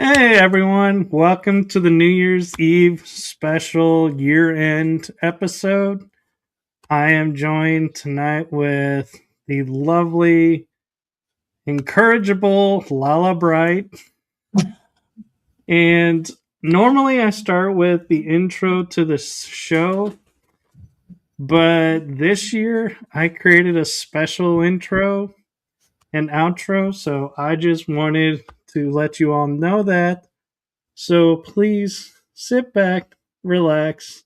Hey everyone, welcome to the New Year's Eve special year-end episode. I am joined tonight with the lovely, incorrigible LaLa Bright. And normally I start with the intro to the show, but this year I created a special intro and outro, so I just wanted to let you all know that. So please sit back, relax,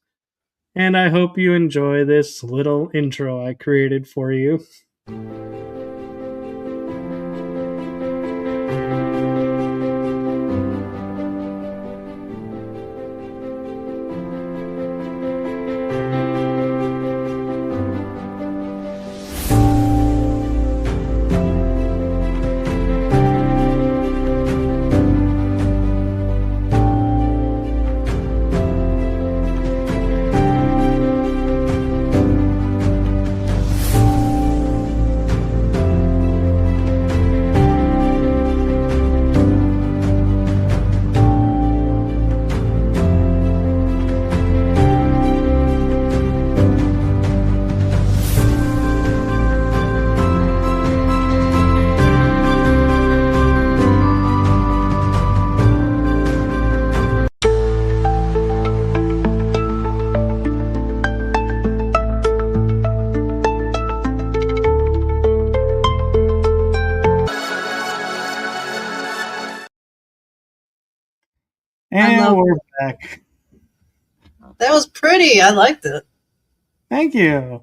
and I hope you enjoy this little intro I created for you. And we're back. That was pretty. I liked it. Thank you.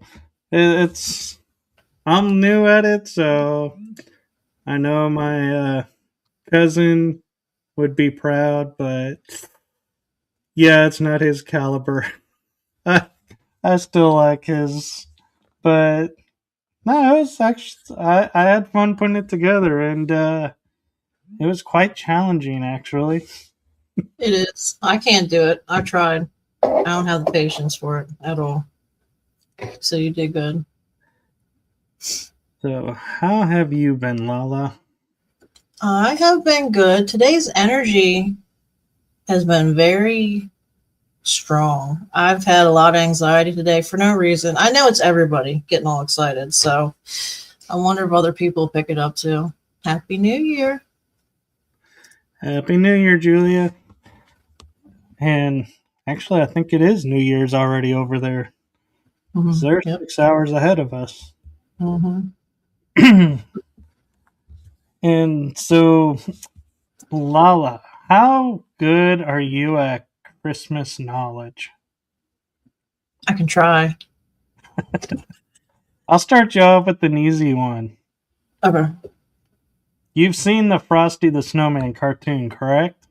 I'm new at it, so I know my cousin would be proud, but yeah, it's not his caliber. I still like his, but no, it was actually I had fun putting it together, and it was quite challenging actually. It is. I can't do it. I tried. I don't have the patience for it at all. So you did good. So, how have you been, LaLa? I have been good. Today's energy has been very strong. I've had a lot of anxiety today for no reason. I know it's everybody getting all excited, so I wonder if other people pick it up too. Happy New Year. Happy New Year, Julia. And actually, I think it is New Year's already over there. Mm-hmm. So they're 6 hours ahead of us. Mm-hmm. And so, LaLa, how good are you at Christmas knowledge? I can try. I'll start you off with an easy one. Okay. You've seen the Frosty the Snowman cartoon, correct?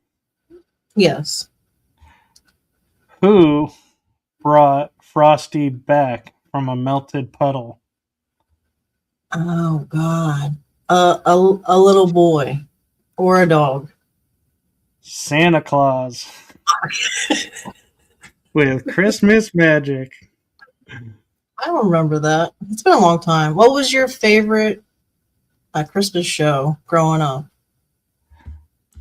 Yes. Who brought Frosty back from a melted puddle? Oh, God. A little boy or a dog. Santa Claus. With Christmas magic. I don't remember that. It's been a long time. What was your favorite Christmas show growing up?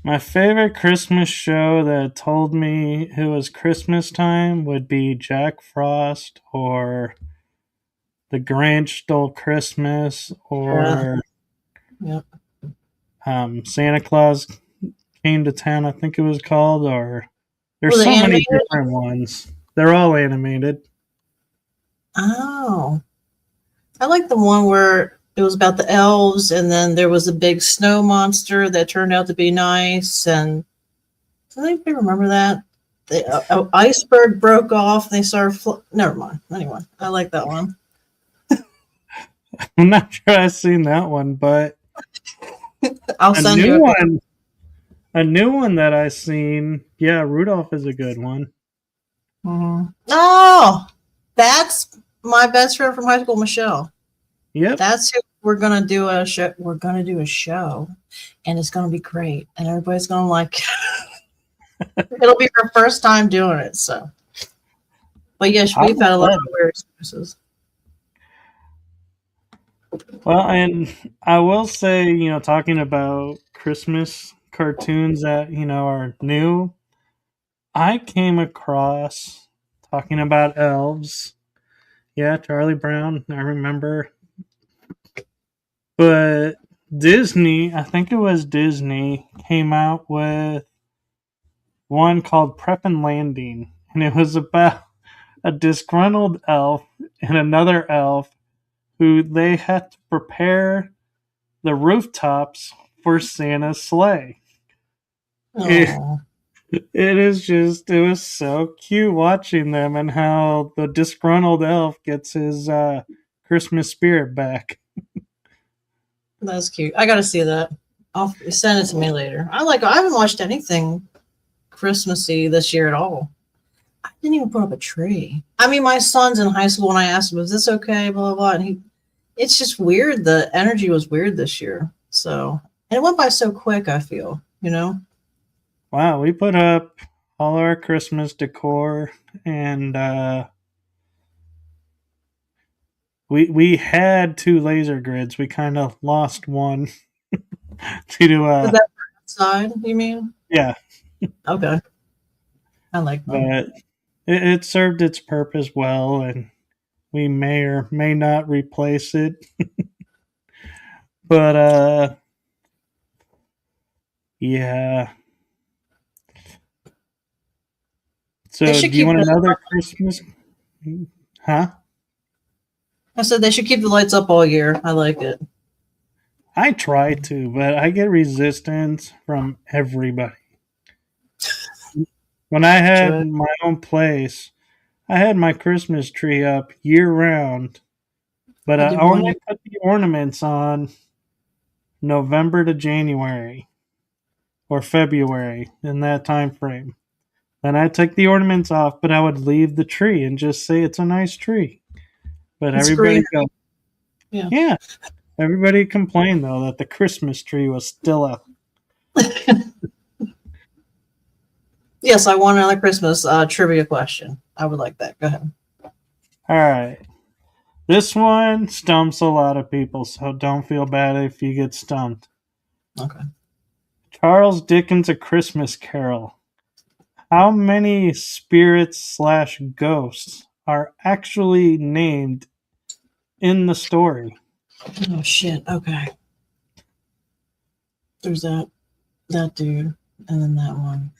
My favorite Christmas show that told me it was Christmas time would be Jack Frost or The Grinch Stole Christmas or Santa Claus Came to Town, I think it was called, or there's so many different ones. They're all animated. Oh. I like the one where it was about the elves and then there was a big snow monster that turned out to be nice. And does anybody remember that? The iceberg broke off and they started never mind. Anyway, I like that one. I'm not sure I've seen that one, but I'll send you one. A new one that I've seen, yeah, Rudolph is a good one. Mm-hmm. Oh, that's my best friend from high school, Michelle. Yep. That's who we're gonna do a show. We're gonna do a show, and it's gonna be great, and everybody's gonna like. It'll be her first time doing it, so. But yes, we've had a lot of weird experiences. Well, and I will say, talking about Christmas cartoons that, are new, I came across talking about elves. Yeah, Charlie Brown, I remember. But Disney, I think it was Disney, came out with one called Prep and Landing. And it was about a disgruntled elf and another elf who they had to prepare the rooftops for Santa's sleigh. It, Oh, it was so cute watching them and how the disgruntled elf gets his Christmas spirit back. that's cute. I gotta see that. I'll send it to me later. I haven't watched anything Christmassy this year at all. I didn't even put up a tree. I mean, my son's in high school, and I asked him, "Is this okay?" Blah blah blah, and it's just weird. The energy was weird this year, and it went by so quick. I feel, Wow, we put up all our Christmas decor and we had two laser grids. We kind of lost one due to Is that outside? You mean? yeah, Okay, I like that. but it served its purpose well, and we may or may not replace it. But yeah. So They do should you keep want the. another Christmas? Huh? I said they should keep the lights up all year. I like it. I try to, but I get resistance from everybody. When I had Should. my own place, I had my Christmas tree up year round, but I I did one only year. put the ornaments on November to January or February in that time frame. Then I took the ornaments off, but I would leave the tree and just say it's a nice tree. But It's everybody green. goes, Yeah. yeah. Everybody complained though that the Christmas tree was still up. Yes, I want another Christmas trivia question. I would like that. Go ahead. All right. This one stumps a lot of people, so don't feel bad if you get stumped. Okay. Charles Dickens' A Christmas Carol. How many spirits/ghosts are actually named in the story? Oh shit. Okay. There's that dude, and then that one.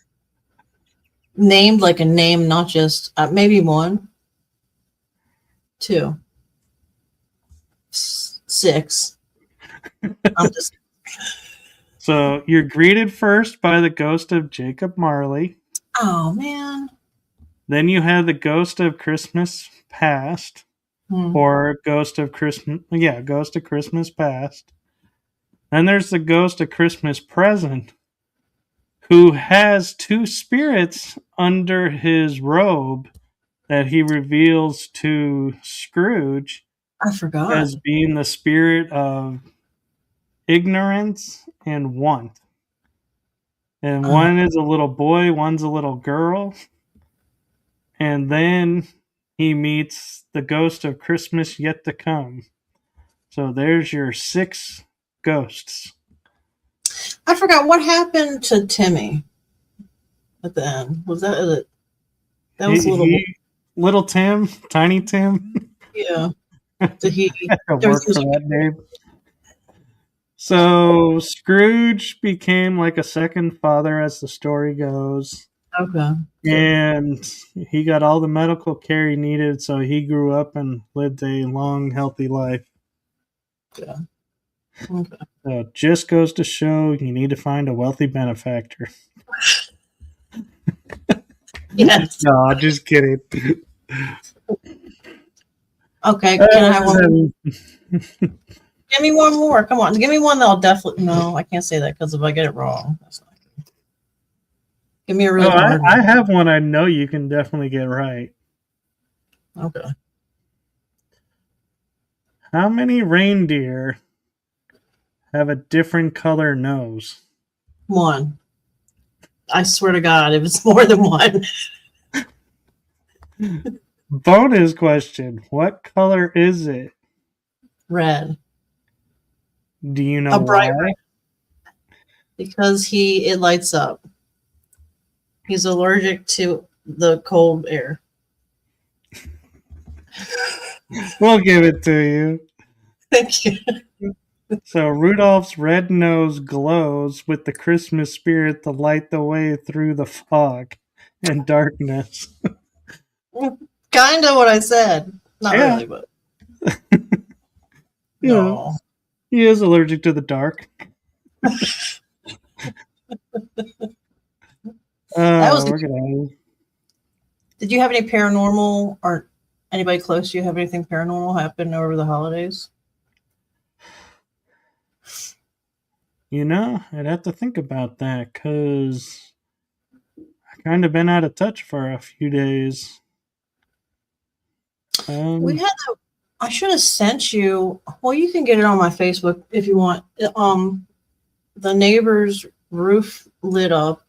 Named like a name, not just maybe one, two, six. I'm just. So you're greeted first by the ghost of Jacob Marley. Oh man. Then you have the ghost of Christmas Past, or Ghost of Christmas Past. Then there's the ghost of Christmas Present, who has two spirits under his robe that he reveals to Scrooge I forgot. as being the spirit of ignorance and want. And one is a little boy, one's a little girl. And then he meets the ghost of Christmas yet to come. So there's your 6 ghosts. I forgot what happened to Timmy at the end. Was that it? That was Little Tim, Tiny Tim. Yeah. Did he Work for that name. So Scrooge became like a second father as the story goes. Okay. And he got all the medical care he needed, so he grew up and lived a long, healthy life. Yeah. Okay. So it just goes to show you need to find a wealthy benefactor. Yes. No, just kidding. Okay. Can I have one? Give me one more. Come on. Give me one that I'll definitely. No, I can't say that because if I get it wrong, that's not good. Give me a really hard one. I have one I know you can definitely get right. Okay. How many reindeer have a different color nose? One. I swear to God, if it's more than one. Bonus question. What color is it? Red. Do you know A bright why? red. because it lights up. He's allergic to the cold air. We'll give it to you. Thank you. So Rudolph's red nose glows with the Christmas spirit to light the way through the fog and darkness. Kind of what I said. Not Yeah, really, but you know, no. he is allergic to the dark. That was. We're gonna. Did you have any paranormal or anybody close to you have anything paranormal happen over the holidays? I'd have to think about that because I kind of been out of touch for a few days. We had. I should have sent you. Well, you can get it on my Facebook if you want. The neighbor's roof lit up,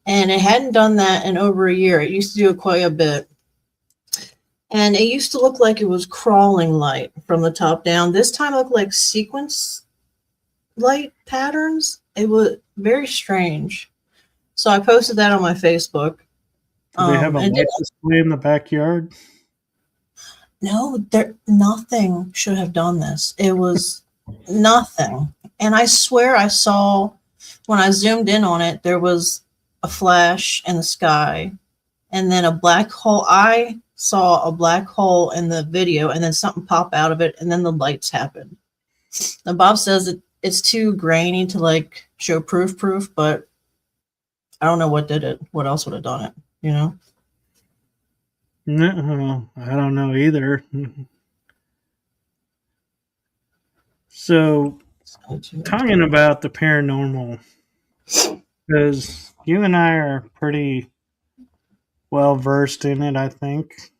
and it hadn't done that in over a year. It used to do it quite a bit. And it used to look like it was crawling light from the top down. This time it looked like sequence light patterns. It was very strange. So I posted that on my Facebook. Do they have a light display in the backyard? No, nothing should have done this. It was nothing. And I swear I saw, when I zoomed in on it, there was a flash in the sky and then a black hole. I saw a black hole in the video and then something pop out of it and then the lights happened. And Bob says that it's too grainy to like show proof, but I don't know what did it. What else would have done it, No, I don't know either. So, talking about the paranormal, because you and I are pretty well versed in it, I think,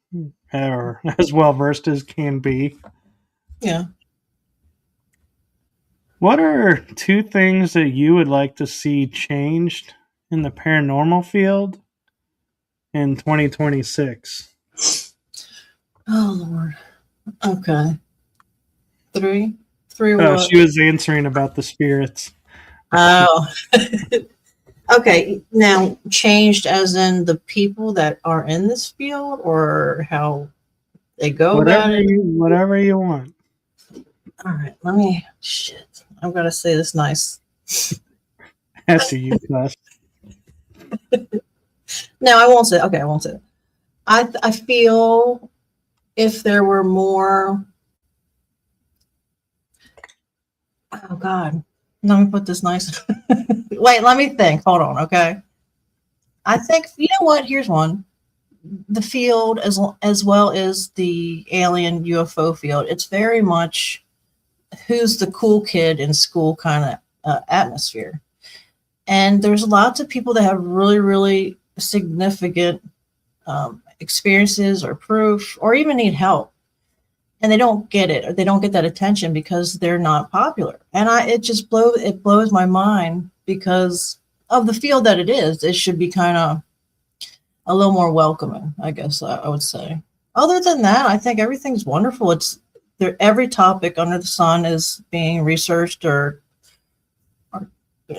or as well versed as can be. Yeah. What are 2 things that you would like to see changed in the paranormal field in 2026? Oh, Lord. Okay. 3 Oh, what? she was answering about the spirits. Oh. Okay. Now, changed as in the people that are in this field or how they go about it? Whatever you want. All right. Shit. I'm going to say this nice. After you cuss. No, I won't say. Okay, I won't say it. I feel if there were more. Oh God, let me put this nice. Wait, let me think. Hold on, okay. I think you know what. Here's one. The field, as well as the alien UFO field, it's very much who's the cool kid in school kind of atmosphere. And there's lots of people that have really, really significant experiences or proof or even need help. And they don't get it or they don't get that attention because they're not popular. And it blows my mind because of the field that it is. It should be kind of a little more welcoming, I guess I would say. Other than that, I think everything's wonderful. It's there. Every topic under the sun is being researched or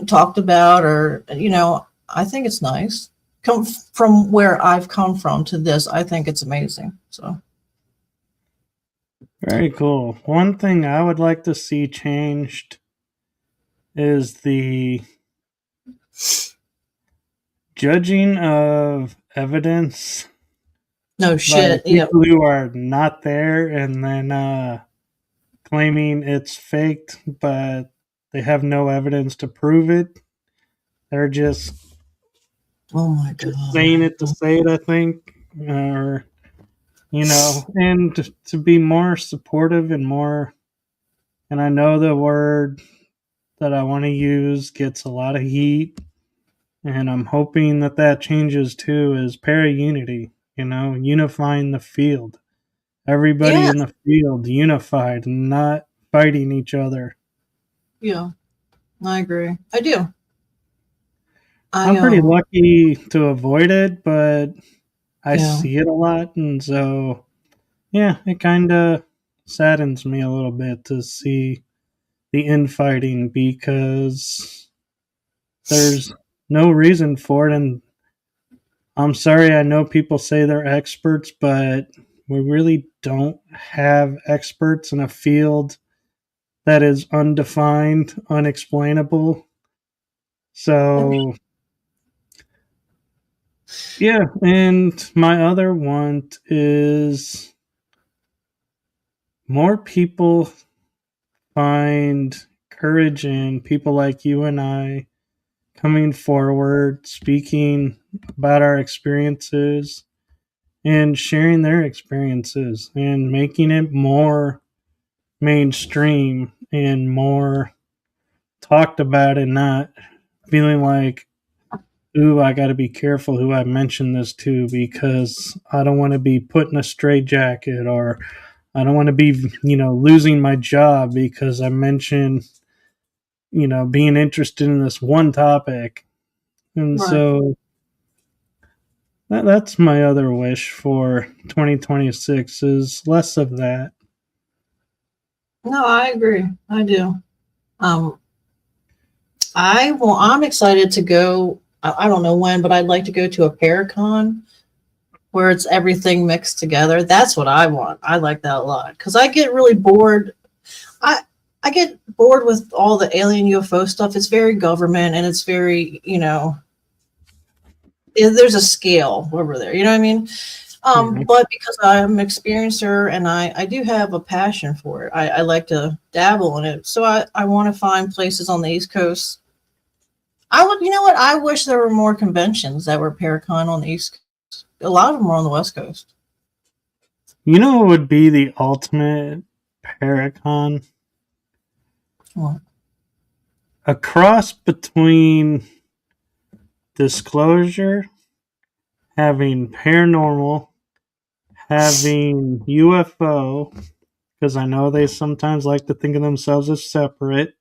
talked about, or I think it's nice. Come from where I've come from to this, I think it's amazing. So very cool. One thing I would like to see changed is the judging of evidence. No shit. People who are not there and then claiming it's faked, but they have no evidence to prove it. They're just oh my God, saying it to say it, I think. Or and to be more supportive and more, and I know the word that I want to use gets a lot of heat, and I'm hoping that changes too, is para-unity, unifying the field. Everybody in the field unified, not fighting each other. Yeah, I agree. I do. I'm pretty lucky to avoid it, but I see it a lot, and so yeah, it kind of saddens me a little bit to see the infighting because there's no reason for it. And I'm sorry, I know people say they're experts, but we really don't have experts in a field that is undefined, unexplainable. So, yeah. And my other want is more people find courage in people like you and I coming forward, speaking about our experiences and sharing their experiences and making it more mainstream and more talked about and not feeling like, ooh, I got to be careful who I mention this to because I don't want to be put in a straitjacket or I don't want to be, losing my job because I mentioned, being interested in this one topic. And Right. so that's my other wish for 2026 is less of that. No, I agree. I do. Um, I'm excited to go. I don't know when, but I'd like to go to a Paracon where it's everything mixed together. That's what I want. I like that a lot because I get really bored. I I get bored with all the alien UFO stuff. It's very government and it's very, there's a scale over there. You know what I mean? Yeah. But because I'm an experiencer and I do have a passion for it, I like to dabble in it. So I want to find places on the East Coast. You know what? I wish there were more conventions that were Paracon on the East Coast. A lot of them are on the West Coast. You know what would be the ultimate Paracon? What? A cross between disclosure, having paranormal, having UFO, because I know they sometimes like to think of themselves as separate,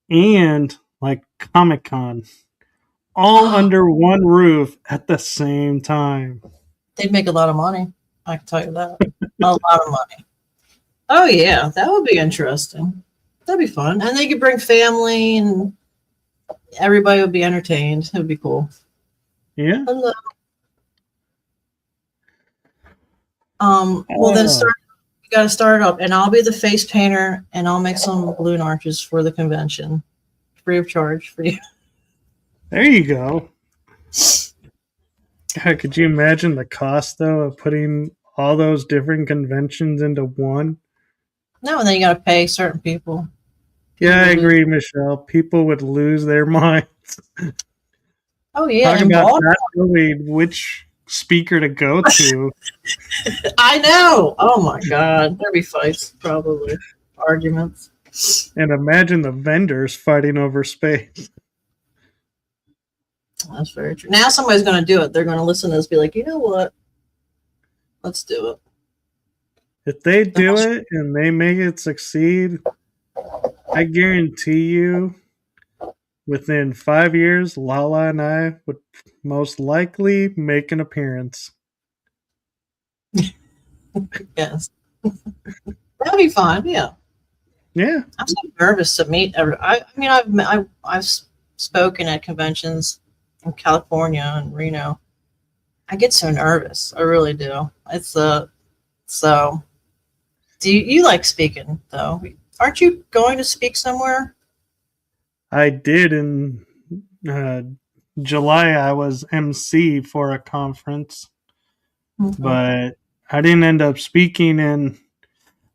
and like Comic Con, all under one roof at the same time. They'd make a lot of money. I can tell you that. A lot of money. Oh, yeah. That would be interesting. That'd be fun. And they could bring family and everybody would be entertained. It would be cool. Yeah. Hello. Well, then you got to start up, and I'll be the face painter, and I'll make some balloon arches for the convention, free of charge for you. There you go. God, could you imagine the cost though of putting all those different conventions into one? No, and then you got to pay certain people. Yeah, I agree, Michelle. People would lose their minds. Oh yeah, Talk about not knowing which speaker to go to. I know. Oh my god, there'd be fights, probably arguments. And imagine the vendors fighting over space. That's very true. Now somebody's going to do it. They're going to listen to this, be like, you know what? Let's do it. If they do it and they make it succeed, I guarantee you, within 5 years, LaLa and I would most likely make an appearance. Yes. That'd be fun. Yeah. Yeah. I'm so nervous to meet. I mean, I've spoken at conventions in California and Reno. I get so nervous. I really do. It's so. Do you like speaking though? Aren't you going to speak somewhere? I did in July. I was MC for a conference, but I didn't end up speaking, and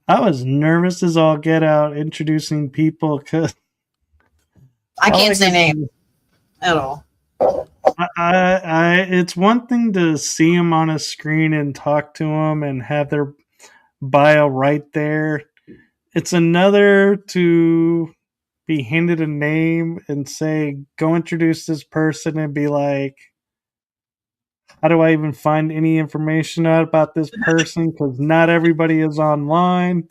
I was nervous as all get out introducing people because I can't say names at all. It's one thing to see them on a screen and talk to them and have their bio right there. It's another to be handed a name and say, go introduce this person and be like, how do I even find any information out about this person? Because not everybody is online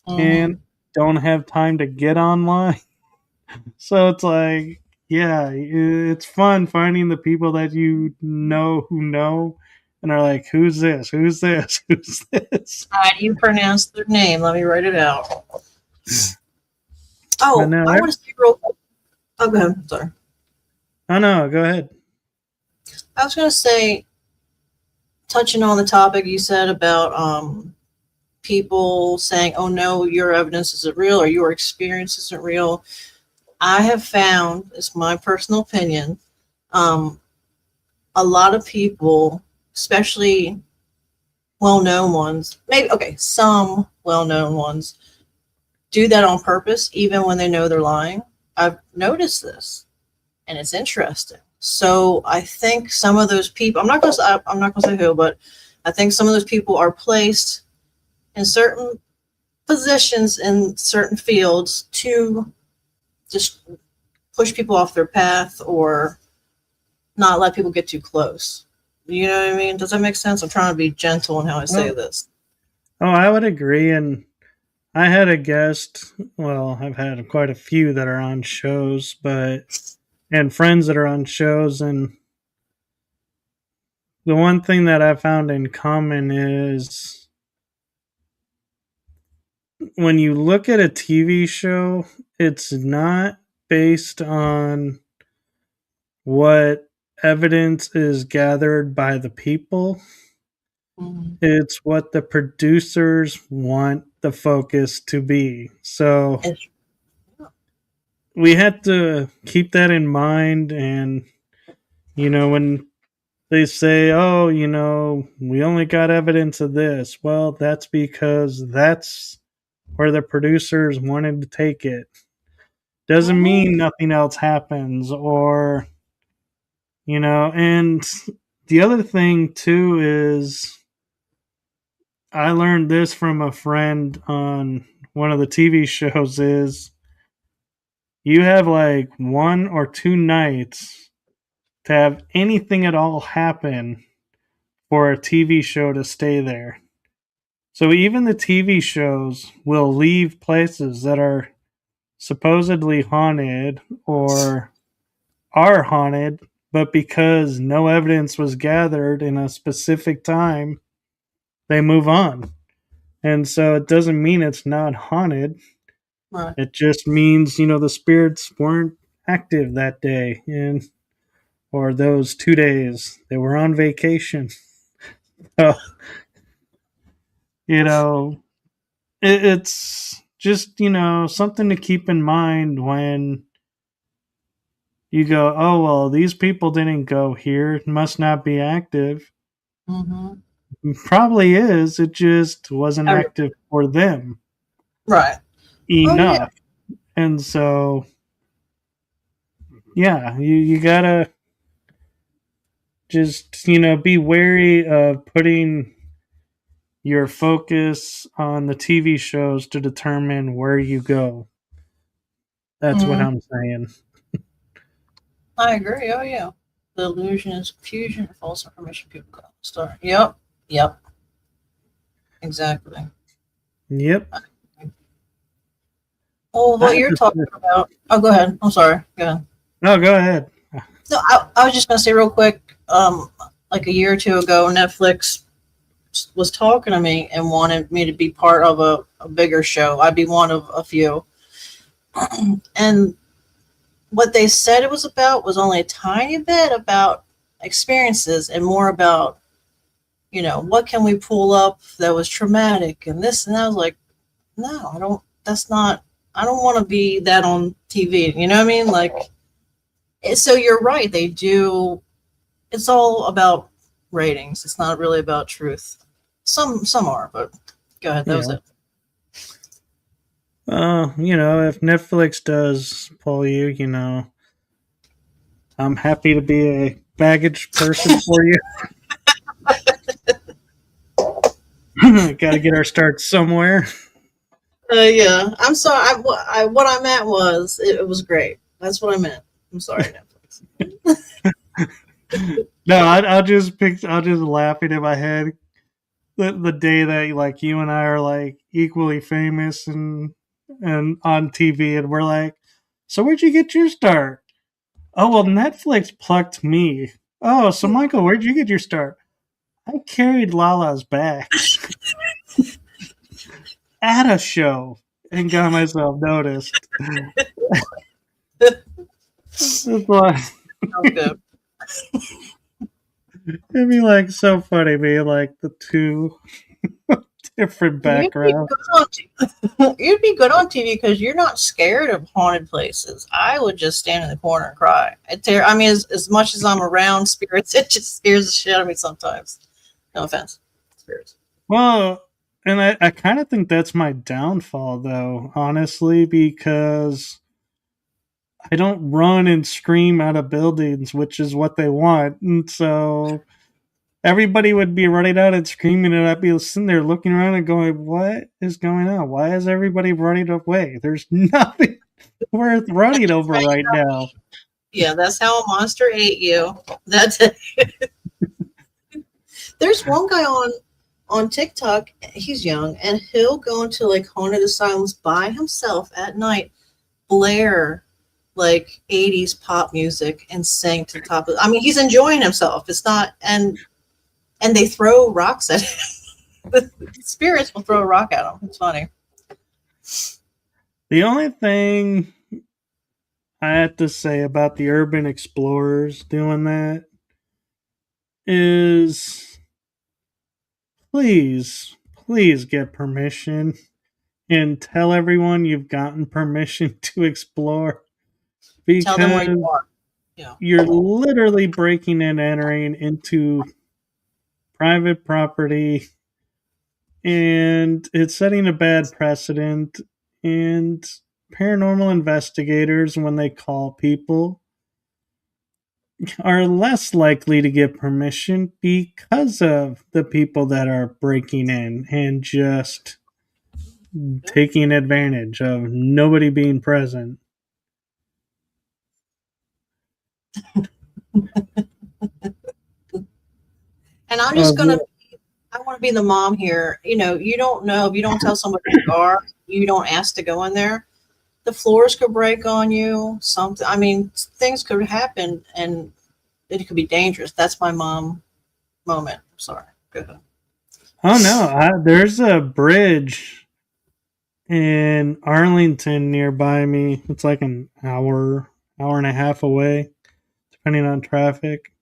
and don't have time to get online. So it's like, yeah, it's fun finding the people that you know who know and are like, who's this? Who's this? Who's this? How do you pronounce their name? Let me write it out. Oh, I want to say real quick. Oh, go ahead. Sorry. Oh no, go ahead. I was going to say, touching on the topic you said about people saying, "Oh no, your evidence isn't real or your experience isn't real." I have found, it's my personal opinion, um, a lot of people, especially well-known ones, maybe okay, some well-known ones, do that on purpose, even when they know they're lying. I've noticed this, and it's interesting. So I think some of those people, I'm not going to say who, but I think some of those people are placed in certain positions in certain fields to just push people off their path or not let people get too close. You know what I mean? Does that make sense? I'm trying to be gentle in how I say Well, this. oh, I would agree. And I had a guest. Well, I've had quite a few that are on shows, but and friends that are on shows, and the one thing that I found in common is when you look at a TV show, it's not based on what evidence is gathered by the people. Mm-hmm. It's what the producers want the focus to be. So we had to keep that in mind. And, when they say, oh, we only got evidence of this, well, that's because that's where the producers wanted to take it. Doesn't Mm-hmm. mean nothing else happens, or, and the other thing too is I learned this from a friend on one of the TV shows is you have like 1 or 2 nights to have anything at all happen for a TV show to stay there. So even the TV shows will leave places that are supposedly haunted or are haunted, but because no evidence was gathered in a specific time, they move on. And so it doesn't mean it's not haunted. Right. It just means, the spirits weren't active that day and or those 2 days. They were on vacation. So, you know, it's just, something to keep in mind when you go, oh, well, these people didn't go here. It must not be active. Mm-hmm. Probably is. It just wasn't Every, active for them right. Oh yeah. enough. And so, yeah, you gotta just, be wary of putting your focus on the TV shows to determine where you go. That's what Mm-hmm. I'm saying. I agree. Oh yeah. The illusion is confusion or false information people call it. Start. Yep. Yep. Exactly. Yep. Well, I what have you're to talking about. Oh, go ahead. I'm sorry. Go ahead. No, go ahead. No, I was just gonna say real quick. Like a year or two ago, Netflix was talking to me and wanted me to be part of a bigger show. I'd be one of a few. And what they said it was about was only a tiny bit about experiences and more about, what can we pull up that was traumatic and this and that. I was like, no, I don't, that's not, I don't want to be that on TV. You know what I mean? Like, so you're right. They do, it's all about ratings. It's not really about truth. Some are, but go ahead. That was Yeah. it. If Netflix does pull you, I'm happy to be a baggage person for you. Got to get our start somewhere. Yeah, I'm sorry. What I meant was it was great. That's what I meant. I'm sorry, Netflix. No, I'll just laughing in my head the day that like you and I are like equally famous and on TV, and we're like, so where'd you get your start? Oh well, Netflix plucked me. Oh, so Michael, where'd you get your start? I carried Lala's back at a show and got myself noticed. That's why. Sounds good. It'd be like so funny being like the two different You'd be backgrounds. good on you'd be good on TV because you're not scared of haunted places. I would just stand in the corner and cry. I mean, as much as I'm around spirits, it just scares the shit out of me sometimes. No offense, spirits. Well, and I kind of think that's my downfall, though, honestly, because I don't run and scream out of buildings, which is what they want. And so everybody would be running out and screaming, and I'd be sitting there looking around and going, "What is going on? Why is everybody running away? There's nothing worth running over right now." Yeah, that's how a monster ate you. That's it. There's one guy on TikTok. He's young, and he'll go into like haunted asylums by himself at night, blare like 80s pop music, and sing to the top of. I mean, he's enjoying himself. It's not, and they throw rocks at him. The spirits will throw a rock at him. It's funny. The only thing I have to say about the urban explorers doing that is please get permission and tell everyone you've gotten permission to explore, Tell them where because you are. Yeah. you're literally breaking and entering into private property, and it's setting a bad precedent. And paranormal investigators, when they call people, are less likely to get permission because of the people that are breaking in and just taking advantage of nobody being present. And I'm just I want to be the mom here. You know, you don't know if you don't tell somebody you are, you don't ask to go in there. The floors could break on you. Something. I mean, things could happen, and it could be dangerous. That's my mom moment. I'm sorry. Go ahead. Oh no, there's a bridge in Arlington nearby me. It's like an hour and a half away, depending on traffic.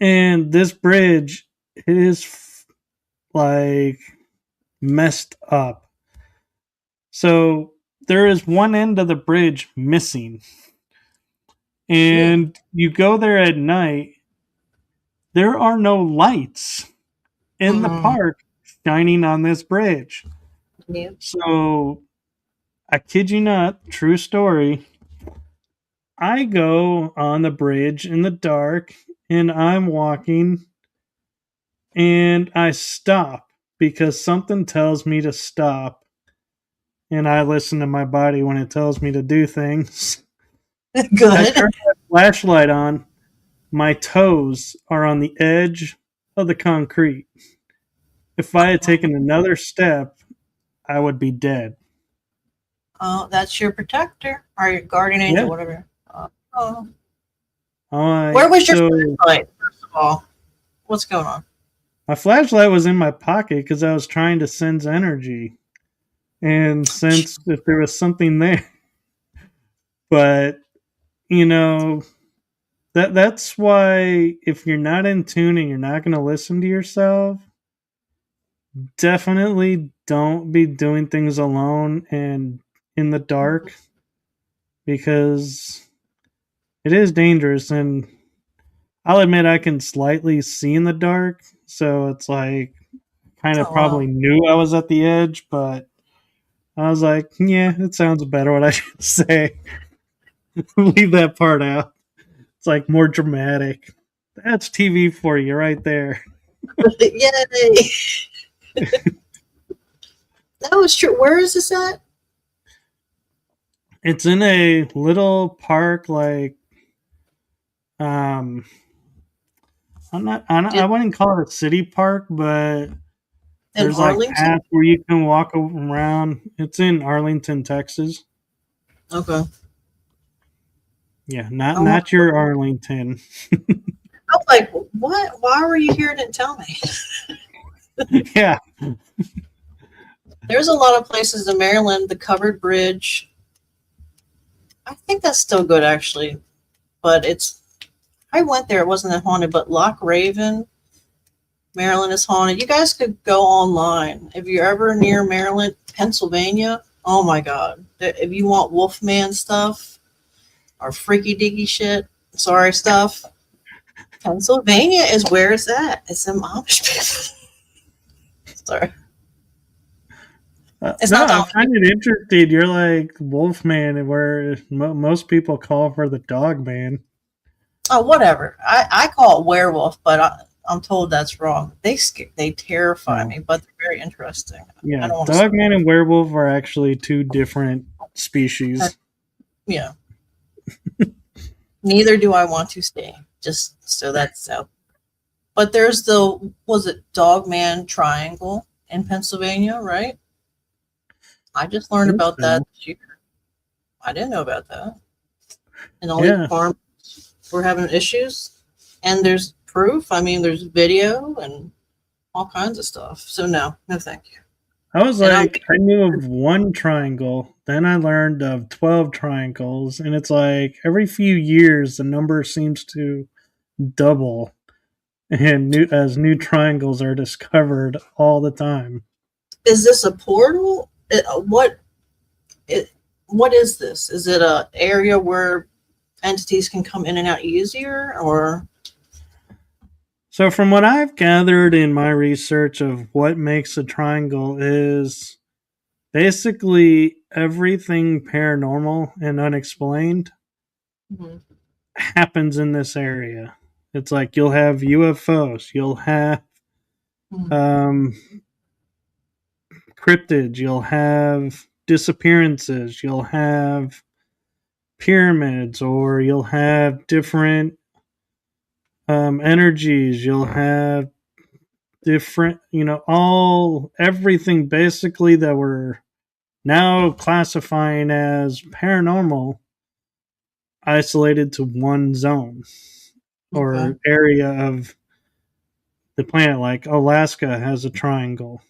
And this bridge is like messed up. So there is one end of the bridge missing. And you go there at night, there are no lights in the park shining on this bridge. Yeah. So I kid you not, true story. I go on the bridge in the dark and I'm walking and I stop because something tells me to stop. And I listen to my body when it tells me to do things. Good. I turn my flashlight on. My toes are on the edge of the concrete. If I had taken another step, I would be dead. Oh, that's your protector or your guardian angel, whatever. Oh. Where was your flashlight, first of all? What's going on? My flashlight was in my pocket because I was trying to sense energy and sense if there was something there. But, you know, that's why if you're not in tune and you're not going to listen to yourself, definitely don't be doing things alone and in the dark, because it is dangerous. And I'll admit I can slightly see in the dark, so it's like kind of probably knew I was at the edge, but I was like, yeah, it sounds better what I should say. Leave that part out. It's like more dramatic. That's TV for you right there. Yay! That was true. Where is this at? It's in a little park, like I wouldn't call it a city park, but there's like paths where you can walk around. It's in Arlington, Texas. Okay. Yeah, not your Arlington. I was like, what? Why were you here and didn't tell me? Yeah. There's a lot of places in Maryland, the covered bridge. I think that's still good, actually. But it's I went there. It wasn't that haunted, but Loch Raven, Maryland is haunted. You guys could go online if you're ever near Maryland, Pennsylvania. Oh my God! If you want Wolfman stuff or freaky deaky shit, sorry stuff, Pennsylvania is where it's at. It's some Amish people. Sorry, it's No, not the I Amish find people. it interesting. You're like Wolfman, where most people call for the Dog Man. Oh, whatever. I call it werewolf, but I'm told that's wrong. They terrify No. me, but they're very interesting. I Yeah, don't want to. Dogman and werewolf are actually two different species. Yeah. Neither do I want to stay. Just so that's out. But there's the was it Dogman Triangle in Pennsylvania, right? I just learned Think about that so. this year. I didn't know about that. And all these Yeah, farms were having issues. And there's proof. I mean, there's video and all kinds of stuff. So no, thank you. I was And I'm like, I knew of one triangle, then I learned of 12 triangles, and it's like every few years the number seems to double, and new triangles are discovered all the time. is this a portal? It, what is this? Is it a area where entities can come in and out easier, or So, from what I've gathered in my research of what makes a triangle is basically everything paranormal and unexplained Mhm. happens in this area. It's like you'll have UFOs, you'll have Mhm. um, cryptids, you'll have disappearances, you'll have pyramids, or you'll have different energies, you'll have different, all everything basically that we're now classifying as paranormal isolated to one zone Okay. or area of the planet. Like Alaska has a triangle,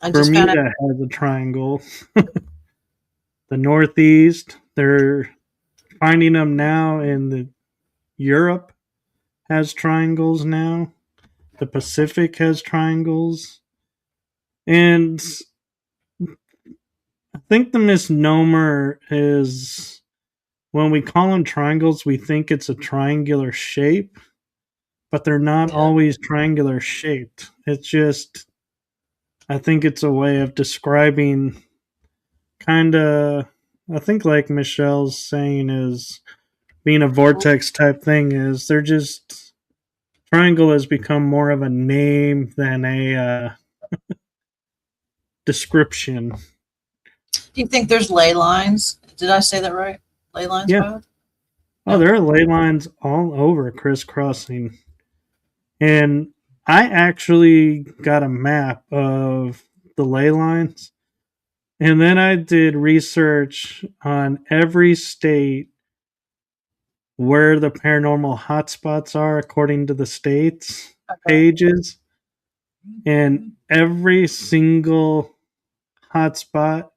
I just kind of Bermuda has a triangle, the Northeast, they're finding them now in the Europe has triangles now, the Pacific has triangles, and I think the misnomer is when we call them triangles, we think it's a triangular shape, but they're not yeah. always triangular shaped. It's just, I think it's a way of describing kind of, I think like Michelle's saying is being a vortex type thing, is they're just, triangle has become more of a name than a description. Do you think there's ley lines? Did I say that right? Ley lines, Yeah. Bob? Oh, Yeah. there are ley lines all over crisscrossing. And I actually got a map of the ley lines. And then I did research on every state where the paranormal hotspots are according to the states Okay. pages. And every single hotspot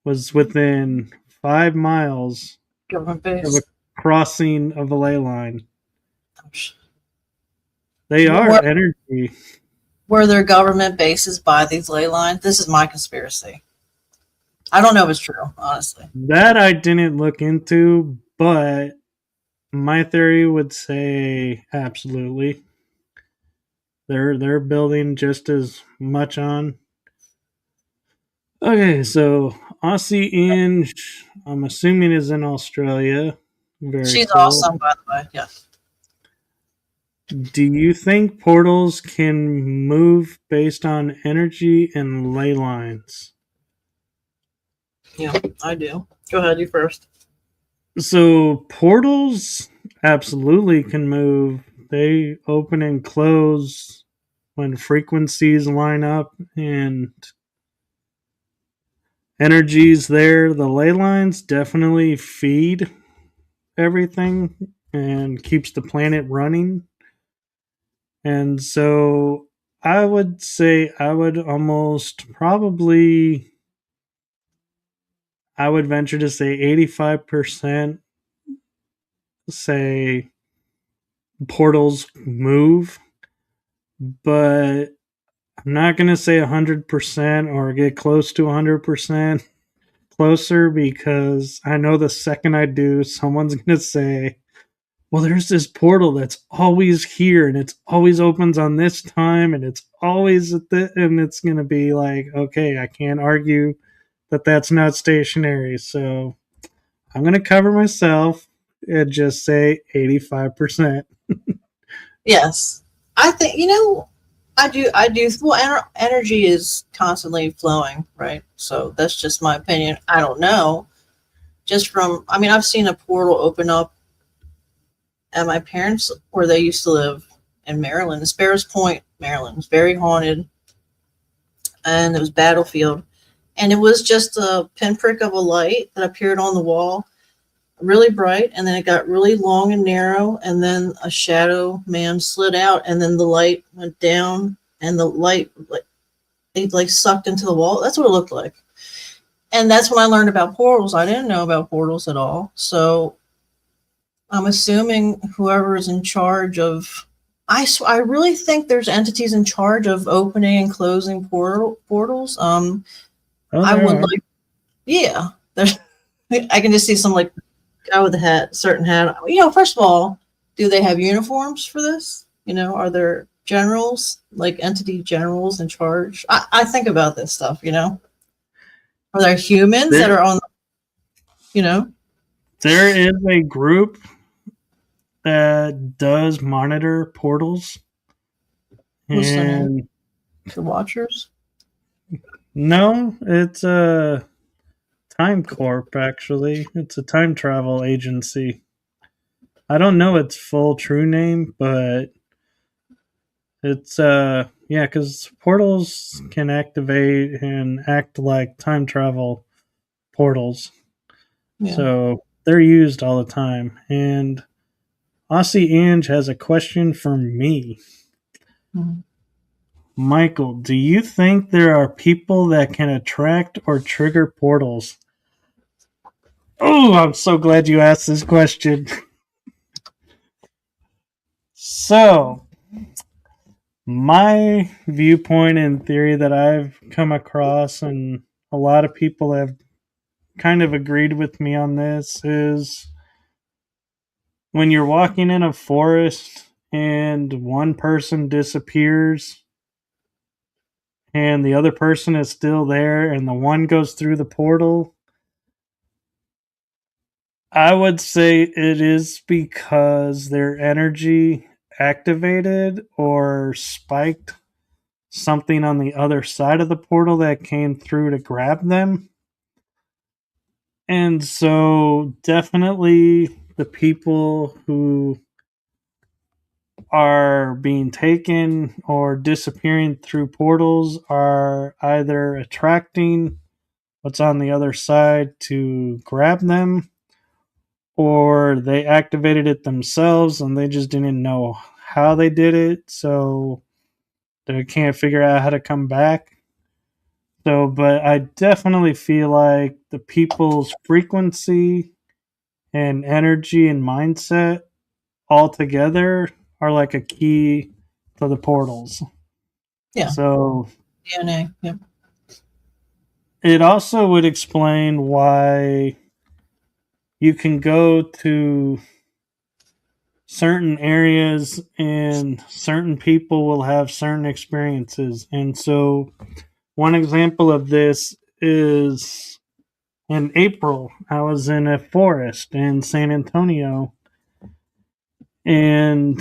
was within 5 miles Government of a base. crossing of a ley line. Ouch. They are Were, energy. were there government bases by these ley lines? This is my conspiracy. I don't know if it's true, honestly. That I didn't look into, but my theory would say absolutely. They're building just as much on. Okay, so Aussie Inch, I'm assuming is in Australia. Very She's cool. awesome, by the way. Yeah. Do you think portals can move based on energy and ley lines? Yeah, I do. Go ahead, you first. So portals absolutely can move. They open and close when frequencies line up and energies there. The ley lines definitely feed everything and keeps the planet running. And so I would say I would almost probably, I would venture to say 85% say portals move, but I'm not going to say 100% or get close to 100% closer, because I know the second I do, someone's going to say, well, there's this portal that's always here and it's always opens on this time and it's always at the, and it's going to be like, okay, I can't argue that that's not stationary. So I'm going to cover myself and just say 85%. Yes. I think, I do. Well, energy is constantly flowing, right? So that's just my opinion. I don't know. Just from, I mean, I've seen a portal open up at my parents' where they used to live in Maryland, Sparrows Point, Maryland. It was very haunted, and it was battlefield, and it was just a pinprick of a light that appeared on the wall, really bright, and then it got really long and narrow, and then a shadow man slid out, and then the light went down, and the light like it like sucked into the wall. That's what it looked like. And that's when I learned about portals. I didn't know about portals at all. So I'm assuming whoever is in charge of, I really think there's entities in charge of opening and closing portals. I would like, yeah, there's, I can just see some like guy with a hat, certain hat. First of all, do they have uniforms for this? Are there generals, like entity generals in charge? I think about this stuff, Are there humans that are on, There is a group that does monitor portals. And the Watchers? No, it's a Time Corp, actually. It's a time travel agency. I don't know its full true name, but it's yeah, because portals can activate and act like time travel portals. Yeah. So they're used all the time. And Aussie Ange has a question for me. Mm-hmm. Michael, do you think there are people that can attract or trigger portals? Oh, I'm so glad you asked this question. So, my viewpoint and theory that I've come across, and a lot of people have kind of agreed with me on this, is when you're walking in a forest and one person disappears and the other person is still there and the one goes through the portal, I would say it is because their energy activated or spiked something on the other side of the portal that came through to grab them. And so definitely the people who are being taken or disappearing through portals are either attracting what's on the other side to grab them, or they activated it themselves and they just didn't know how they did it, so they can't figure out how to come back. So, but I definitely feel like the people's frequency and energy and mindset all together are like a key to the portals. Yeah. So DNA. Yep. It also would explain why you can go to certain areas and certain people will have certain experiences. And so one example of this is in April, I was in a forest in San Antonio, and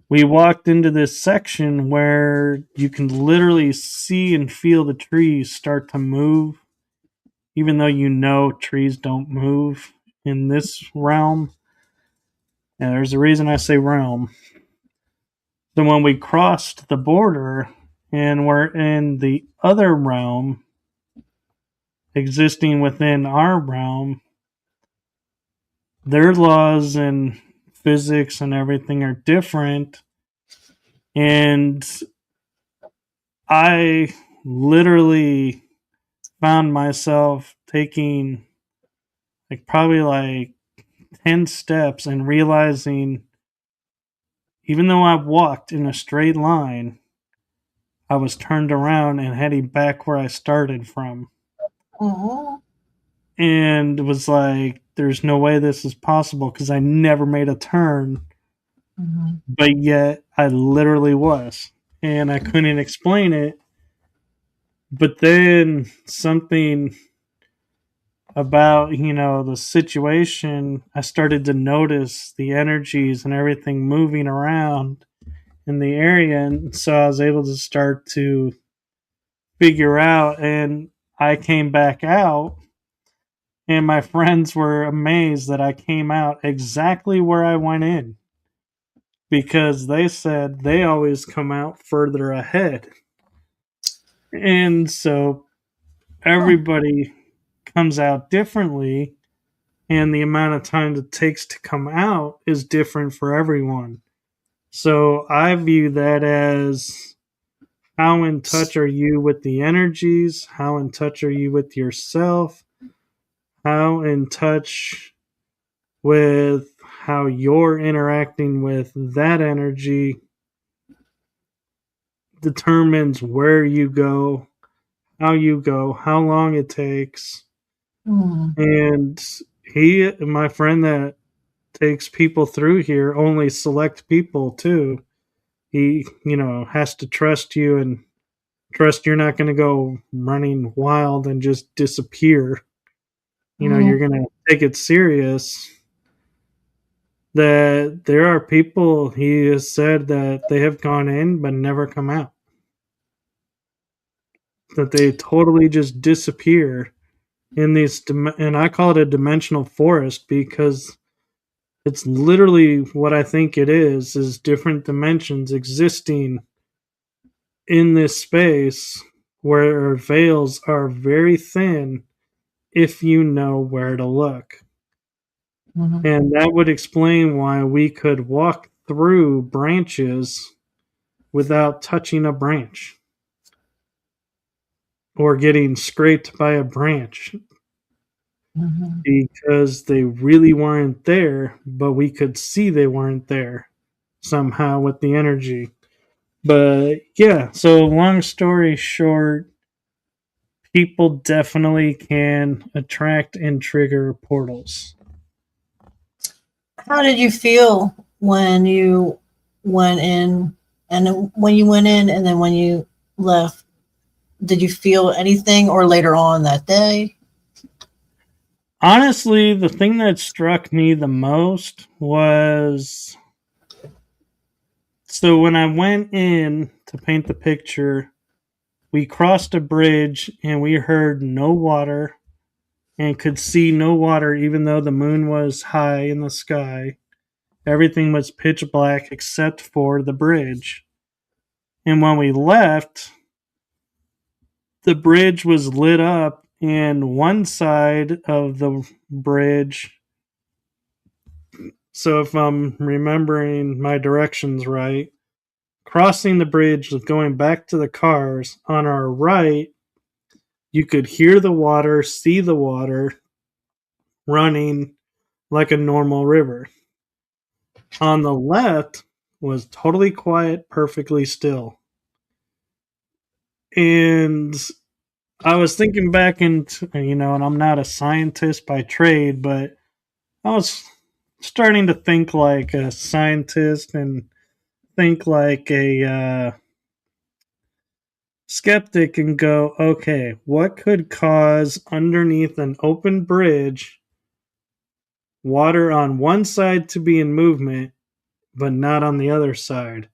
we walked into this section where you can literally see and feel the trees start to move, even though trees don't move in this realm. And there's a reason I say realm. So when we crossed the border and we're in the other realm existing within our realm, their laws and physics and everything are different. And I literally found myself taking probably 10 steps and realizing even though I walked in a straight line, I was turned around and heading back where I started from. Oh. And it was like, there's no way this is possible because I never made a turn, Mm-hmm. but yet I literally was. And I couldn't explain it. But then something about, the situation, I started to notice the energies and everything moving around in the area. And so I was able to start to figure out, and I came back out, and my friends were amazed that I came out exactly where I went in because they said they always come out further ahead. And so Huh. everybody comes out differently, and the amount of time it takes to come out is different for everyone. So I view that as, how in touch are you with the energies? How in touch are you with yourself? How in touch with how you're interacting with that energy determines where you go, how long it takes. Mm-hmm. And my friend that takes people through here, only select people too. He, has to trust you and trust you're not going to go running wild and just disappear. You're going to take it serious. That there are people, he has said, that they have gone in but never come out. That they totally just disappear in these, and I call it a dimensional forest because it's literally what I think it is different dimensions existing in this space where veils are very thin if you know where to look. Mm-hmm. And that would explain why we could walk through branches without touching a branch or getting scraped by a branch Mm-hmm. because they really weren't there, but we could see they weren't there somehow with the energy. But yeah, so long story short, people definitely can attract and trigger portals. How did you feel when you went in, and when you went in, and then when you left? Did you feel anything, or later on that day? Honestly, the thing that struck me the most was, so when I went in to paint the picture, we crossed a bridge and we heard no water and could see no water even though the moon was high in the sky. Everything was pitch black except for the bridge. And when we left, the bridge was lit up, and one side of the bridge, so if I'm remembering my directions right, crossing the bridge going back to the cars, on our right, you could hear the water, see the water running like a normal river. On the left was totally quiet, perfectly still. And I was thinking back into, and I'm not a scientist by trade, but I was starting to think like a scientist and think like a skeptic and go, okay, what could cause underneath an open bridge water on one side to be in movement, but not on the other side?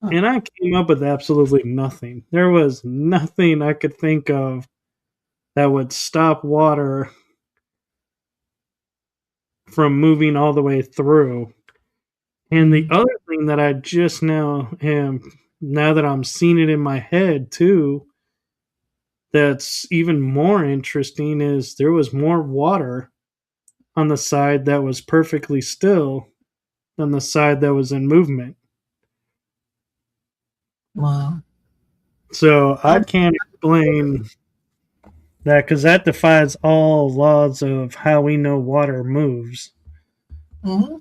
Huh. And I came up with absolutely nothing. There was nothing I could think of that would stop water from moving all the way through. And the other thing that I just now am, now that I'm seeing it in my head too, that's even more interesting is there was more water on the side that was perfectly still than the side that was in movement. Wow. So I can't explain that because that defies all laws of how we know water moves. Mm-hmm.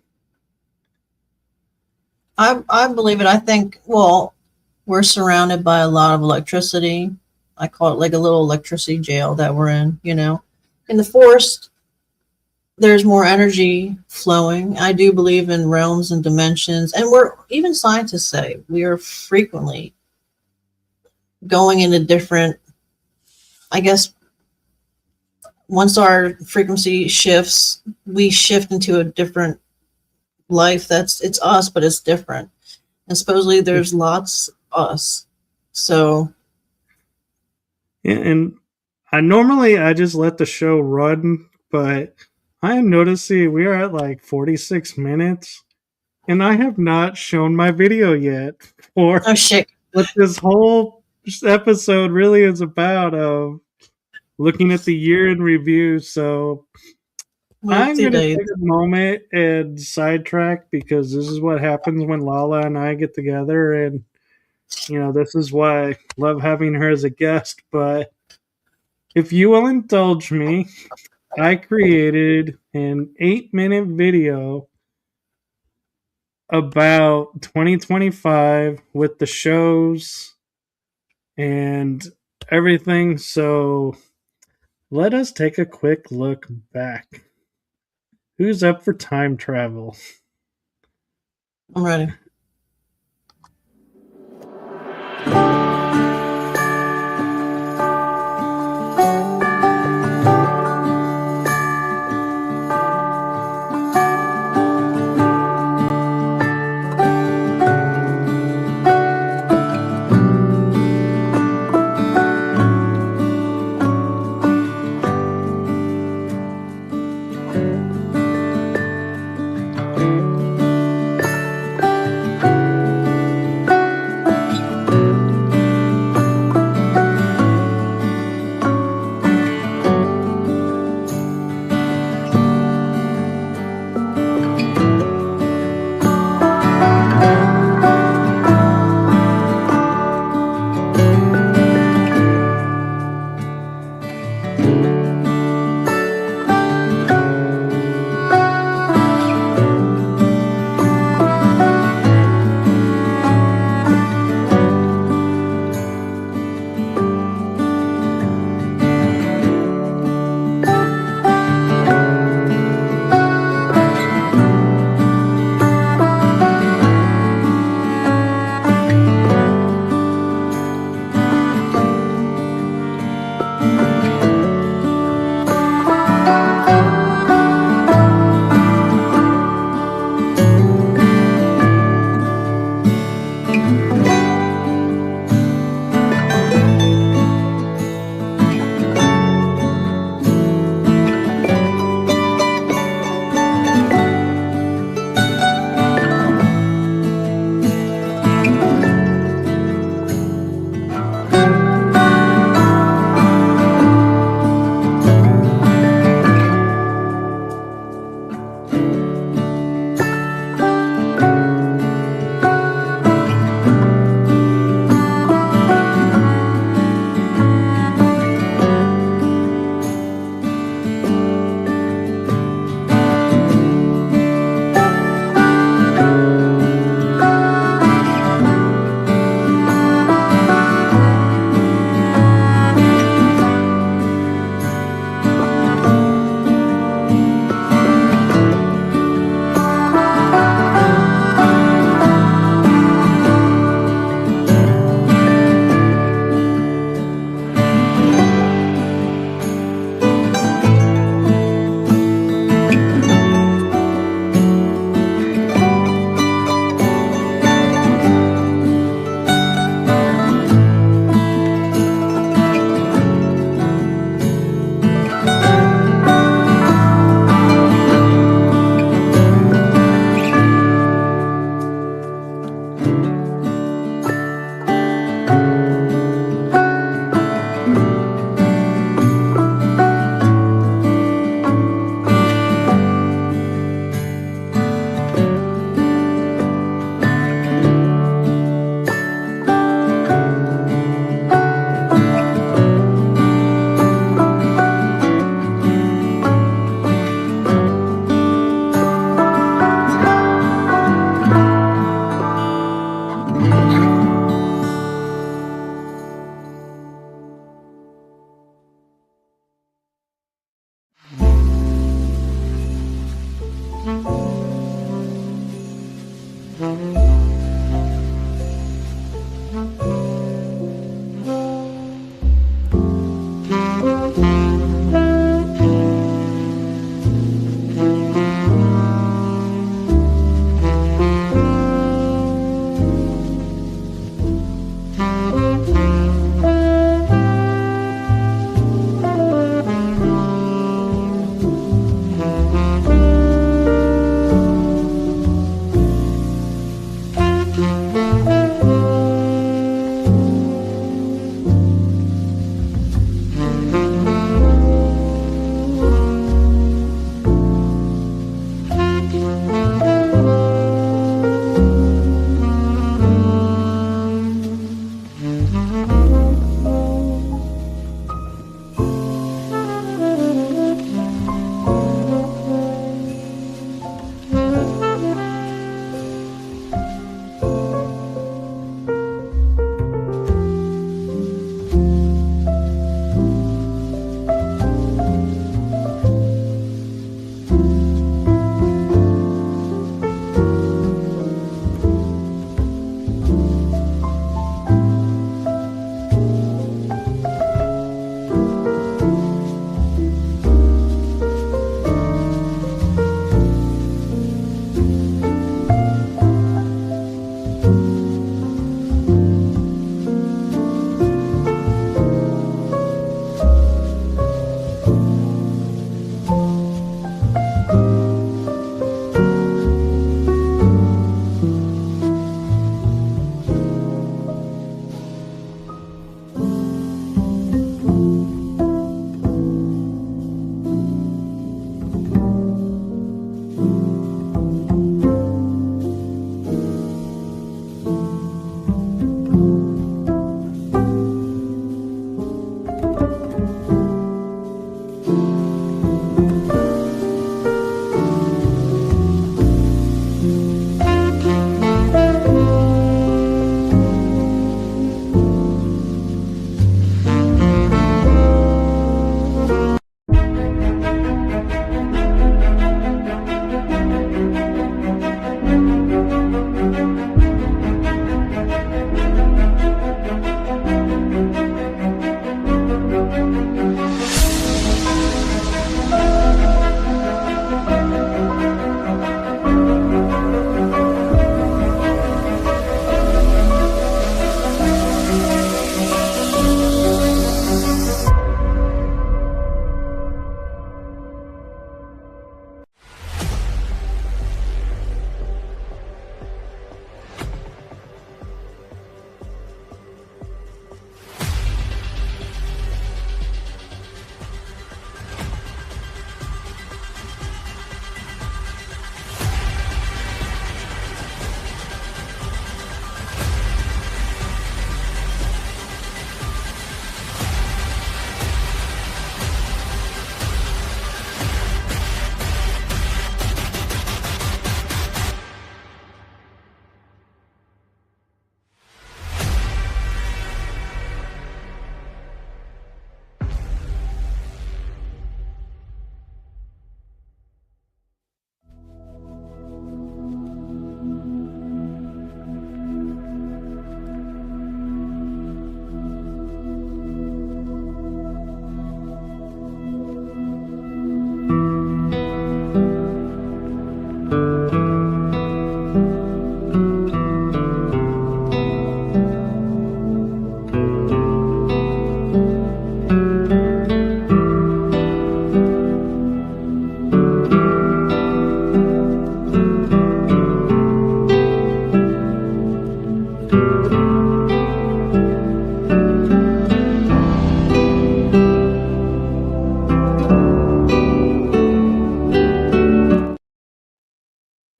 I believe it. I think, well, we're surrounded by a lot of electricity. I call it like a little electricity jail that we're in, you know. In the forest, there's more energy flowing. I do believe in realms and dimensions, and we're even scientists say we are frequently going into different, I guess, once our frequency shifts, we shift into a different life. It's us, but it's different. And supposedly there's lots of us. So And I just let the show run, but I am noticing we are at like 46 minutes, and I have not shown my video yet for oh shit. what this whole episode really is about of looking at the year in review. So Wait I'm 2 going to days. take a moment and sidetrack because this is what happens when LaLa and I get together. And, this is why I love having her as a guest. But if you will indulge me, I created an 8-minute video about 2025 with the shows and everything. So let us take a quick look back. Who's up for time travel? I'm ready.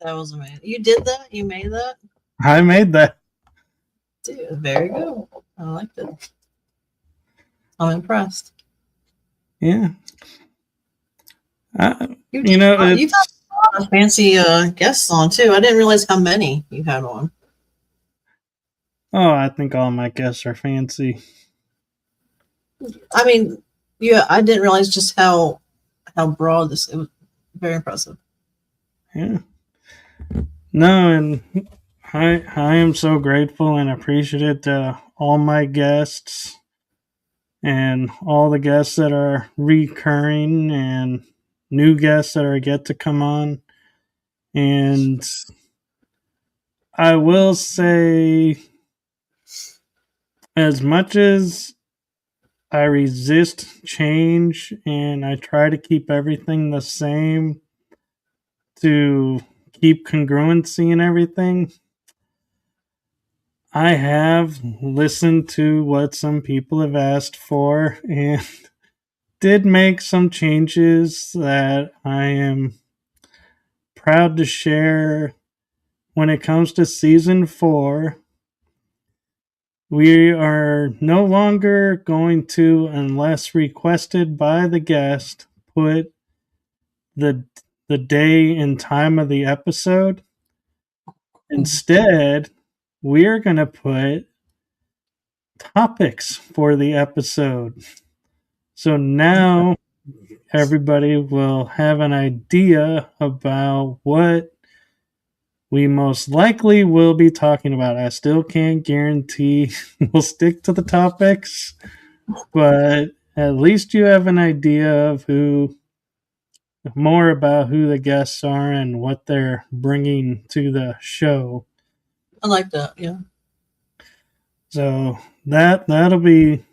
That was amazing. You did that? You made that? I made that. Dude, very good. I liked it. I'm impressed. Yeah. You You did. know, You've had it's a lot of fancy guests on too. I didn't realize how many you had on. oh, I think all my guests are fancy. I mean, yeah, I didn't realize just how broad this. It was very impressive. Yeah. No, and I am so grateful and appreciative to all my guests and all the guests that are recurring and new guests that are yet to come on. And I will say, as much as I resist change and I try to keep everything the same to keep congruency and everything, I have listened to what some people have asked for and did make some changes that I am proud to share. When it comes to season 4, we are no longer going to, unless requested by the guest, put the the day and time of the episode. Instead, we're going to put topics for the episode. So now everybody will have an idea about what we most likely will be talking about. I still can't guarantee we'll stick to the topics, but at least you have an idea of more about who the guests are and what they're bringing to the show. I like that. Yeah. So that'll be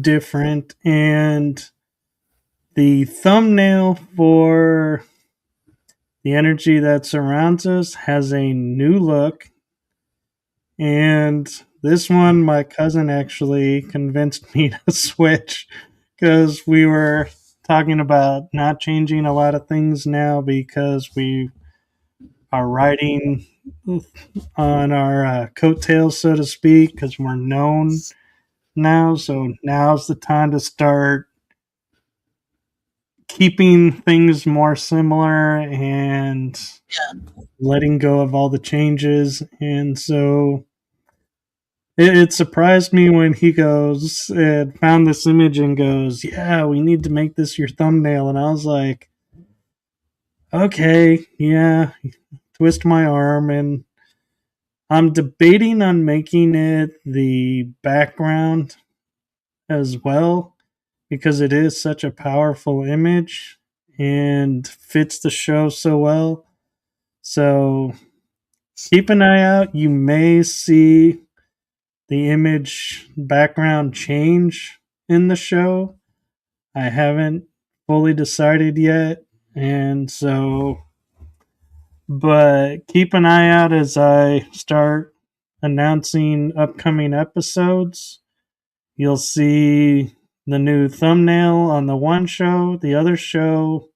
different, and the thumbnail for the energy that surrounds us has a new look. And this one, my cousin actually convinced me to switch because we were talking about not changing a lot of things now because we are riding on our coattails, so to speak, because we're known now. So now's the time to start keeping things more similar and letting go of all the changes. And so it surprised me when he goes and found this image and goes, "Yeah, we need to make this your thumbnail." And I was like, "Okay, yeah." Twist my arm, and I'm debating on making it the background as well because it is such a powerful image and fits the show so well. So keep an eye out. You may see the image background change in the show. I haven't fully decided yet. And so, but keep an eye out as I start announcing upcoming episodes. You'll see the new thumbnail on the one show. The other show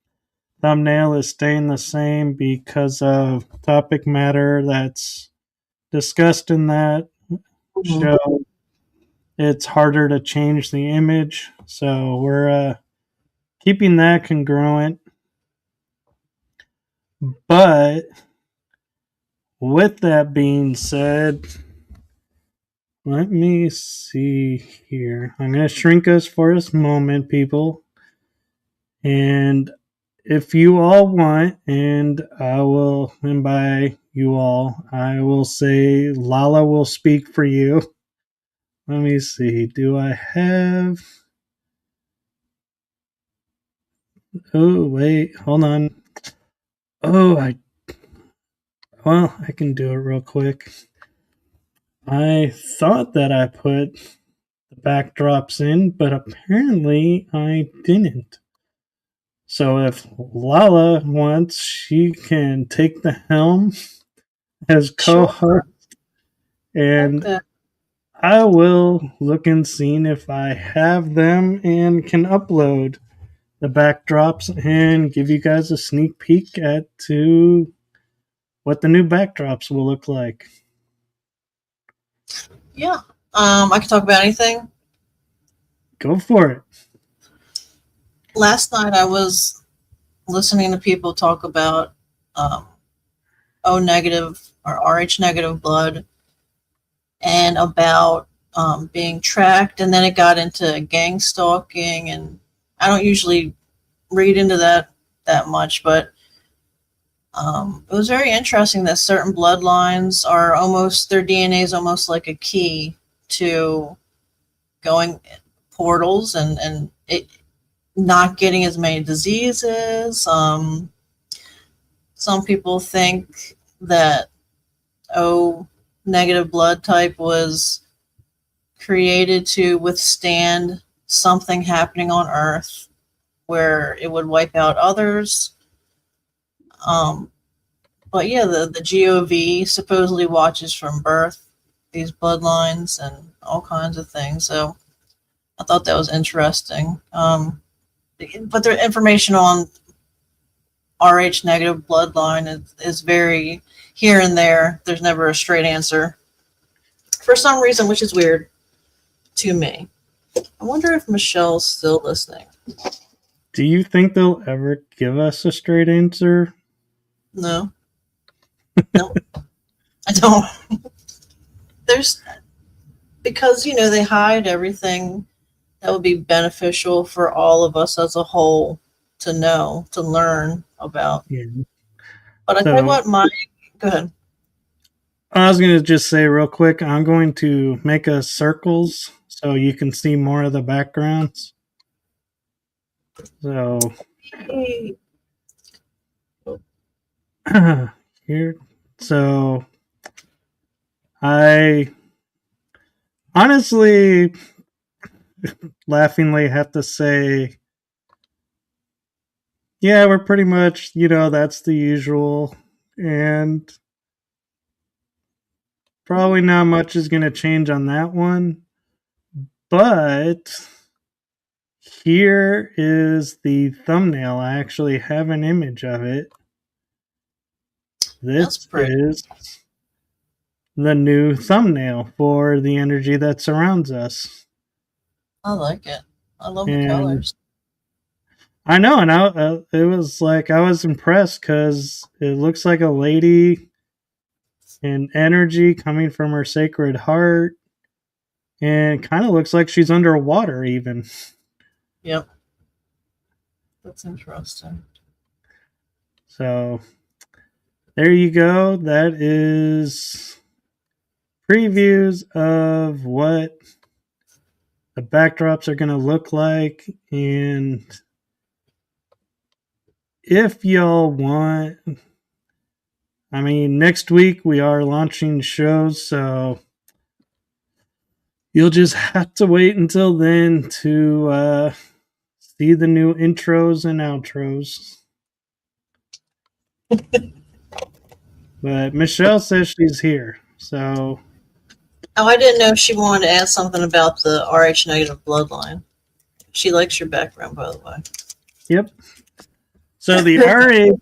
thumbnail is staying the same because of topic matter that's discussed in that show. It's harder to change the image, so we're keeping that congruent. But with that being said, let me see here. I'm going to shrink us for this moment, people. And if you all want, and by you all, I will say LaLa will speak for you. Let me see. Do I have. Oh, wait. Hold on. Oh, I can do it real quick. I thought that I put the backdrops in, but apparently I didn't. So if LaLa wants, she can take the helm as co-host, Sure. and Okay. I will look and see if I have them and can upload the backdrops and give you guys a sneak peek at to what the new backdrops will look like. Yeah. I can talk about anything. Go for it. Last night I was listening to people talk about um, O negative or Rh negative blood and about being tracked, and then it got into gang stalking, and I don't usually read into that much, but it was very interesting that certain bloodlines are almost their DNA is almost like a key to going portals and it not getting as many diseases. Some people think that O negative blood type was created to withstand something happening on Earth where it would wipe out others. Um, but yeah, the GOV supposedly watches from birth these bloodlines and all kinds of things. So I thought that was interesting. But the information on Rh negative bloodline is very here and there. There's never a straight answer for some reason, which is weird to me. I wonder if Michelle's still listening. Do you think they'll ever give us a straight answer? No. No. I don't. There's because they hide everything that would be beneficial for all of us as a whole to know, to learn about. Yeah. But I tell you what, Mike, go ahead. I was going to just say real quick, I'm going to make us circles so you can see more of the backgrounds. So here, so I honestly laughingly have to say, yeah, we're pretty much, that's the usual. And probably not much is going to change on that one. But here is the thumbnail. I actually have an image of it. This is the new thumbnail for the energy that surrounds us. I like it. I love the colors. I know, and it was like I was impressed because it looks like a lady and energy coming from her sacred heart, and kind of looks like she's underwater even. Yep. That's interesting. So there you go. That is previews of what the backdrops are going to look like. And if y'all want, I mean, next week we are launching shows, so you'll just have to wait until then to see the new intros and outros. But Michelle says she's here, so. Oh, I didn't know if she wanted to add something about the Rh negative bloodline. She likes your background, by the way. Yep. So the Rh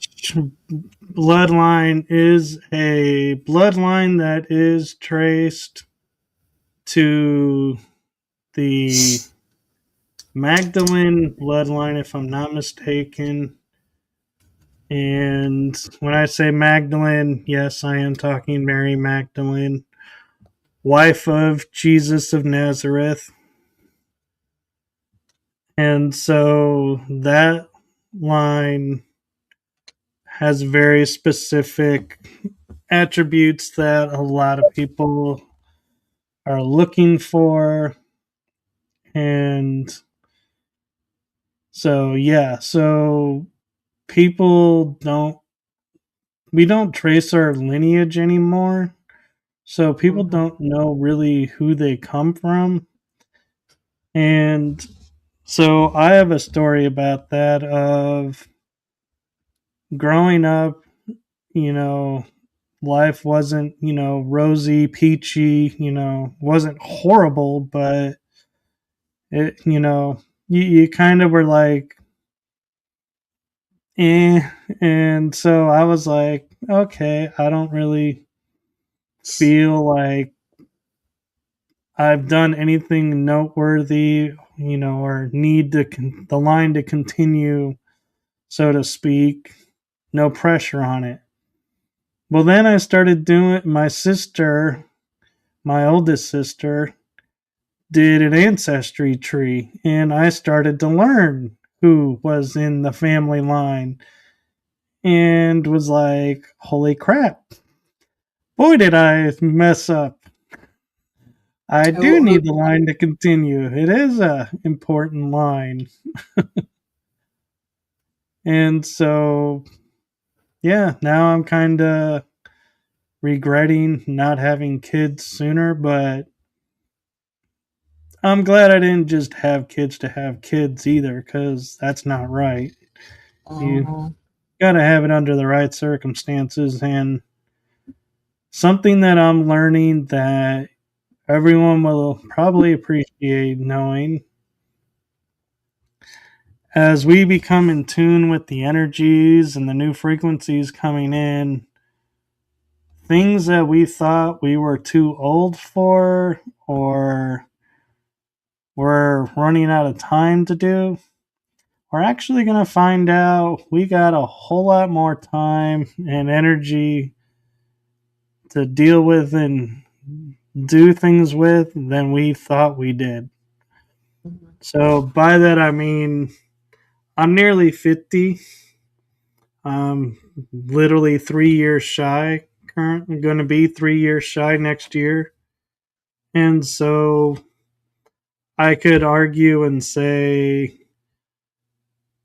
bloodline is a bloodline that is traced to the Magdalene bloodline, if I'm not mistaken. And when I say Magdalene, yes, I am talking Mary Magdalene, wife of Jesus of Nazareth. And so that line has very specific attributes that a lot of people are looking for. And so, yeah, so we don't trace our lineage anymore. So people don't know really who they come from. And so I have a story about that of growing up, life wasn't, rosy, peachy, wasn't horrible, but it, you kind of were like, Eh, and so I was like, okay, I don't really feel like I've done anything noteworthy, or need the line to continue, so to speak. No pressure on it. Well, then I started doing my sister, my oldest sister, did an ancestry tree, and I started to learn who was in the family line and was like, holy crap, boy, did I mess up. I do Who, need the line to continue. It is a important line. And so, yeah, now I'm kind of regretting not having kids sooner, but I'm glad I didn't just have kids to have kids either, because that's not right. You mhm. got to have it under the right circumstances. And something that I'm learning that everyone will probably appreciate knowing, as we become in tune with the energies and the new frequencies coming in, things that we thought we were too old for or we're running out of time to do, we're actually going to find out we got a whole lot more time and energy to deal with and do things with than we thought we did. So, by that, I mean, I'm nearly 50. I'm literally 3 years shy. Currently going to be 3 years shy next year. And so I could argue and say,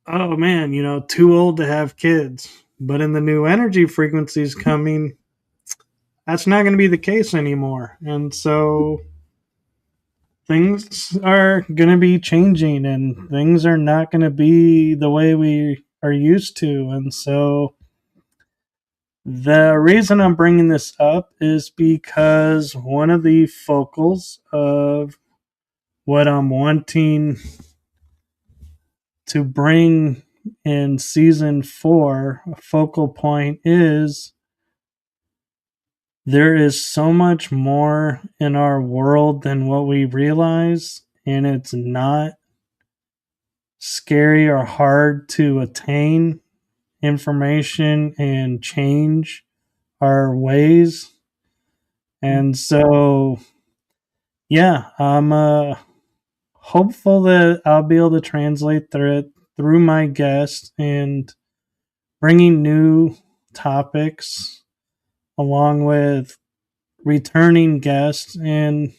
oh man, too old to have kids. But in the new energy frequencies coming, that's not going to be the case anymore. And so things are going to be changing and things are not going to be the way we are used to. And so the reason I'm bringing this up is because one of the focals of what I'm wanting to bring in season 4, a focal point is there is so much more in our world than what we realize, and it's not scary or hard to attain information and change our ways. And so, yeah, I'm hopeful that I'll be able to translate through my guest and bringing new topics along with returning guests. And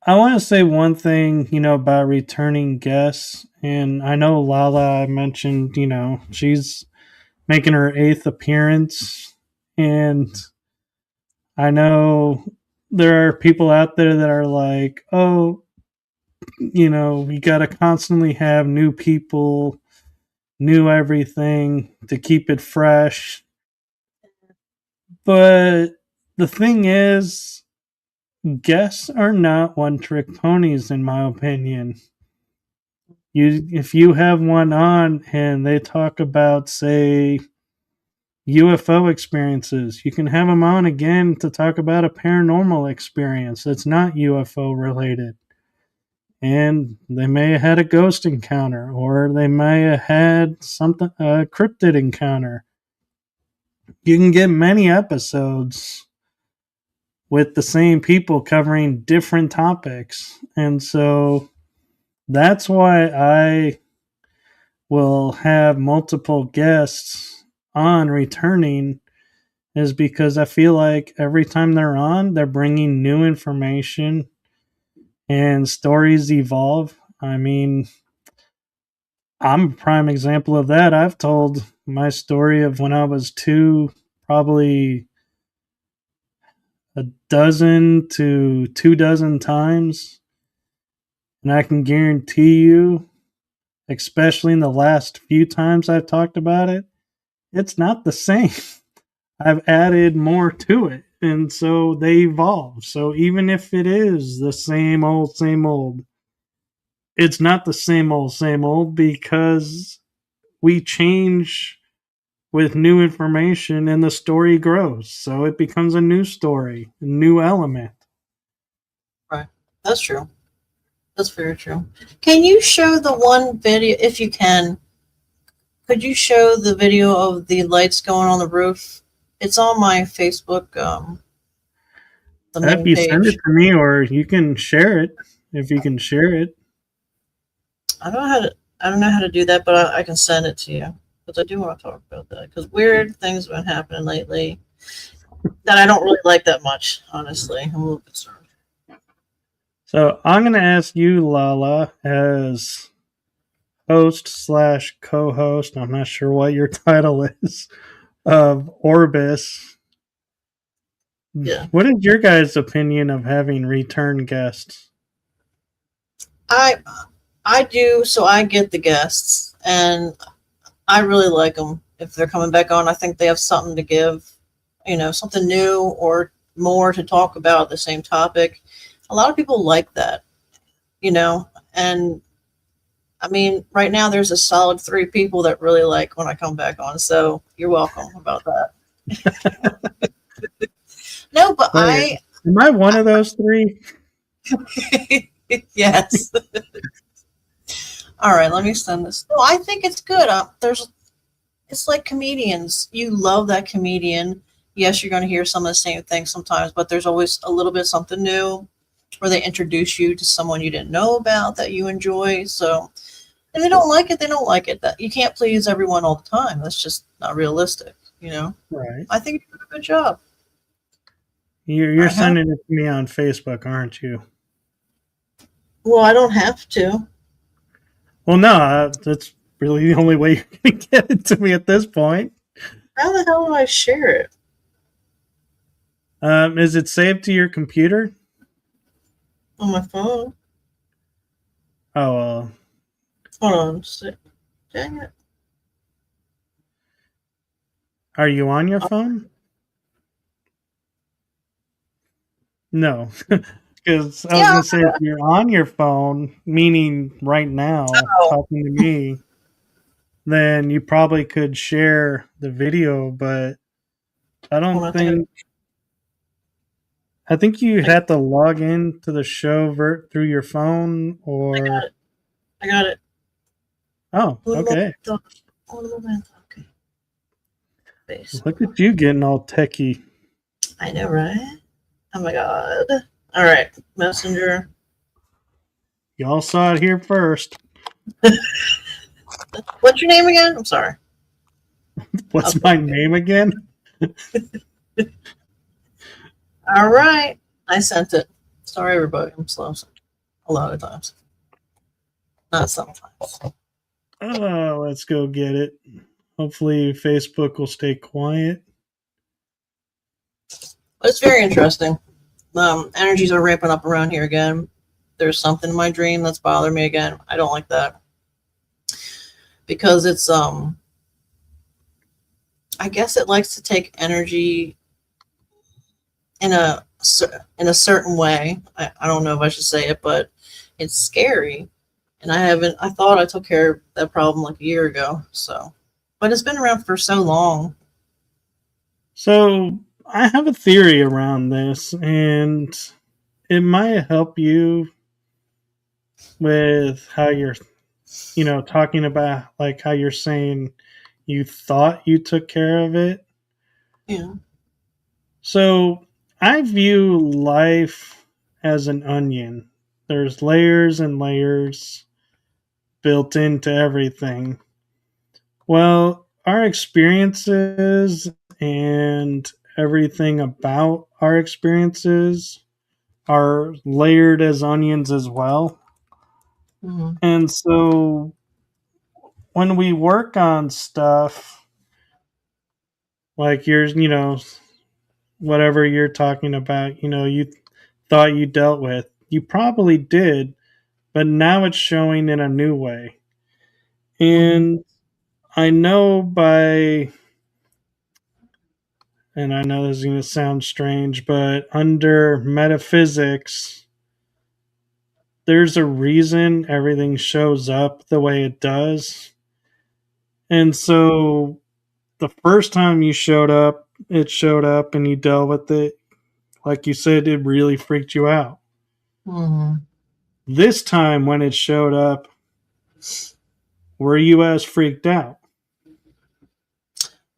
I want to say one thing, about returning guests. And I know LaLa mentioned, she's making her 8th appearance. And I know there are people out there that are like, oh, you got to constantly have new people, new everything to keep it fresh. But the thing is, guests are not one trick ponies, in my opinion. If you have one on and they talk about, say, UFO experiences, you can have them on again to talk about a paranormal experience that's not UFO related. And they may have had a ghost encounter, or they may have had something, a cryptid encounter. You can get many episodes with the same people covering different topics. And so that's why I will have multiple guests on returning, is because I feel like every time they're on, they're bringing new information and stories evolve. I mean, I'm a prime example of that. I've told my story of when I was 2, probably a dozen to 2 dozen times. And I can guarantee you, especially in the last few times I've talked about it, it's not the same. I've added more to it. And so they evolve. So even if it is the same old, it's not the same old, because we change with new information and the story grows. So it becomes a new story, a new element. Right. That's true. That's very true. Can you show the one video, if you can? Could you show the video of the lights going on the roof? It's on my Facebook, the If main you send it page. to me, or you can share it if you can share it. I don't know how to. I don't know how to do that, but I can send it to you because I do want to talk about that. Because weird things have been happening lately that I don't really like that much. Honestly, I'm a little concerned. So I'm going to ask you, LaLa, as host slash co-host. I'm not sure what your title is of Orbis. Yeah, What is your guys' opinion of having return guests? I I do. So I get the guests, and I really like them. If they're coming back on, I think they have something to give. Something new or more to talk about the same topic. A lot of people like that. And I mean, right now there's a solid three people that really like when I come back on. So you're welcome about that. No, but Wait, am I one of those three? yes. All right, let me send this. No, I think it's good. It's like comedians. You love that comedian. Yes, you're going to hear some of the same things sometimes, but there's always a little bit something new, or they introduce you to someone you didn't know about that you enjoy. So if they don't like it, they don't like it. That you can't please everyone all the time. That's just not realistic. Right. I think you did a good job. You're sending it to me on Facebook, aren't you? Well, I don't have to. Well, no, that's really the only way you're going to get it to me at this point. How the hell do I share it? Is it saved to your computer? On my phone. Oh, Hold on. Dang it. are you on your phone? No, because I was Yeah. going to say if you're on your phone, meaning right now Oh, talking to me, then you probably could share the video, but I hold don't on. think. I think you had to log in to the show through your phone, I got or it. I got it. oh, okay. Okay. Look at you getting all techie. I know, right? Oh my god. All right. Messenger. Y'all saw it here first. What's your name again? I'm sorry. What's my name again? All right. I sent it. Sorry, everybody. I'm slow a lot of times. Not sometimes. Oh, let's go get it. Hopefully, Facebook will stay quiet. But it's very interesting. Energies are ramping up around here again. There's something in my dream that's bothering me again. I don't like that because it's I guess it likes to take energy in a certain way. I don't know if I should say it, but it's scary. And I thought I took care of that problem like a year ago. So, but it's been around for so long. So, I have a theory around this, and it might help you with how you're, talking about like how you're saying you thought you took care of it. Yeah. So, I view life as an onion. There's layers and layers built into everything. Well, our experiences and everything about our experiences are layered as onions as well. Mm-hmm. And so when we work on stuff like yours, whatever you're talking about, you thought you dealt with, you probably did, but now it's showing in a new way. Mm-hmm. And I know and I know this is going to sound strange, but under metaphysics, there's a reason everything shows up the way it does. And so the first time you showed up, it showed up and you dealt with it. Like you said, it really freaked you out. Mm-hmm. This time when it showed up, were you as freaked out?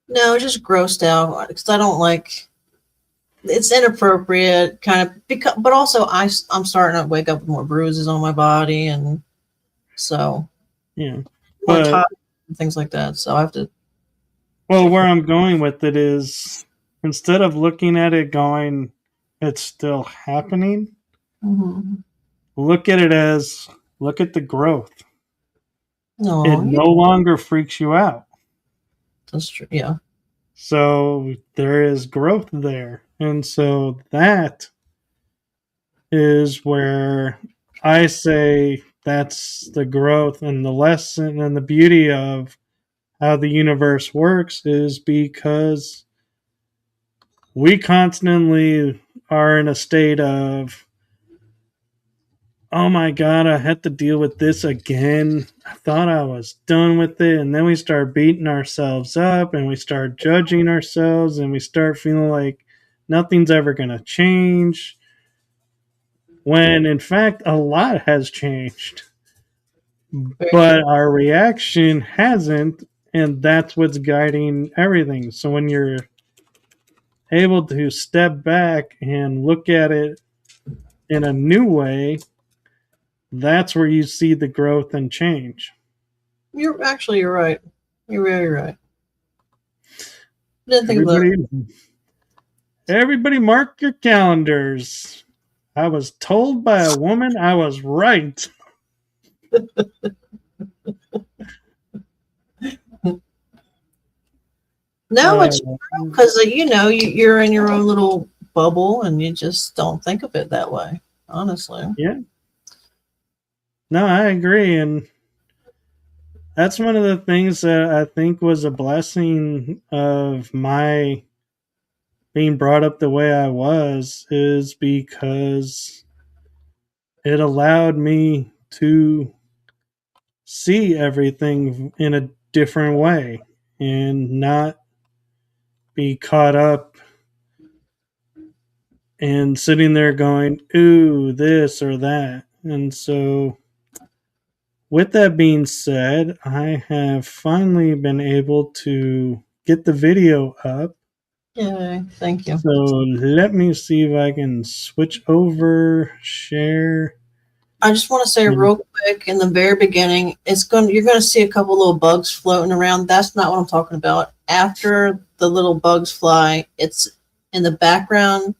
No, just grossed out because I don't like. It's inappropriate, kind of. Because, but also, I'm starting to wake up with more bruises on my body, and so Yeah. more But, tired and things like that. So I have to well, check where it. I'm going with it is instead of looking at it going, it's still happening, Mm-hmm. look at it as look at the growth. It No, yeah, no longer freaks you out. that's true. Yeah. So there is growth there. And so that is where I say that's the growth and the lesson and the beauty of how the universe works is because we constantly are in a state of, oh my God, I had to deal with this again. I thought I was done with it. And then we start beating ourselves up and we start judging ourselves and we start feeling like nothing's ever going to change. When in fact, a lot has changed. Very But true. our reaction hasn't. And that's what's guiding everything. So when you're able to step back and look at it in a new way, that's where you see the growth and change. You're right. You're very right. I didn't think about Everybody, everybody, mark your calendars. I was told by a woman I was right. it. No, Uh, it's true because you're in your own little bubble and you just don't think of it that way. Honestly. yeah, no, I agree, and that's one of the things that I think was a blessing of my being brought up the way I was, is because it allowed me to see everything in a different way and not be caught up and sitting there going, ooh, this or that. And so, with that being said, I have finally been able to get the video up. Yay. Thank you. So, let me see if I can switch over, share. I just want to say real quick in the very beginning, you're gonna see a couple little bugs floating around. That's not what I'm talking about. After the little bugs fly, it's in the background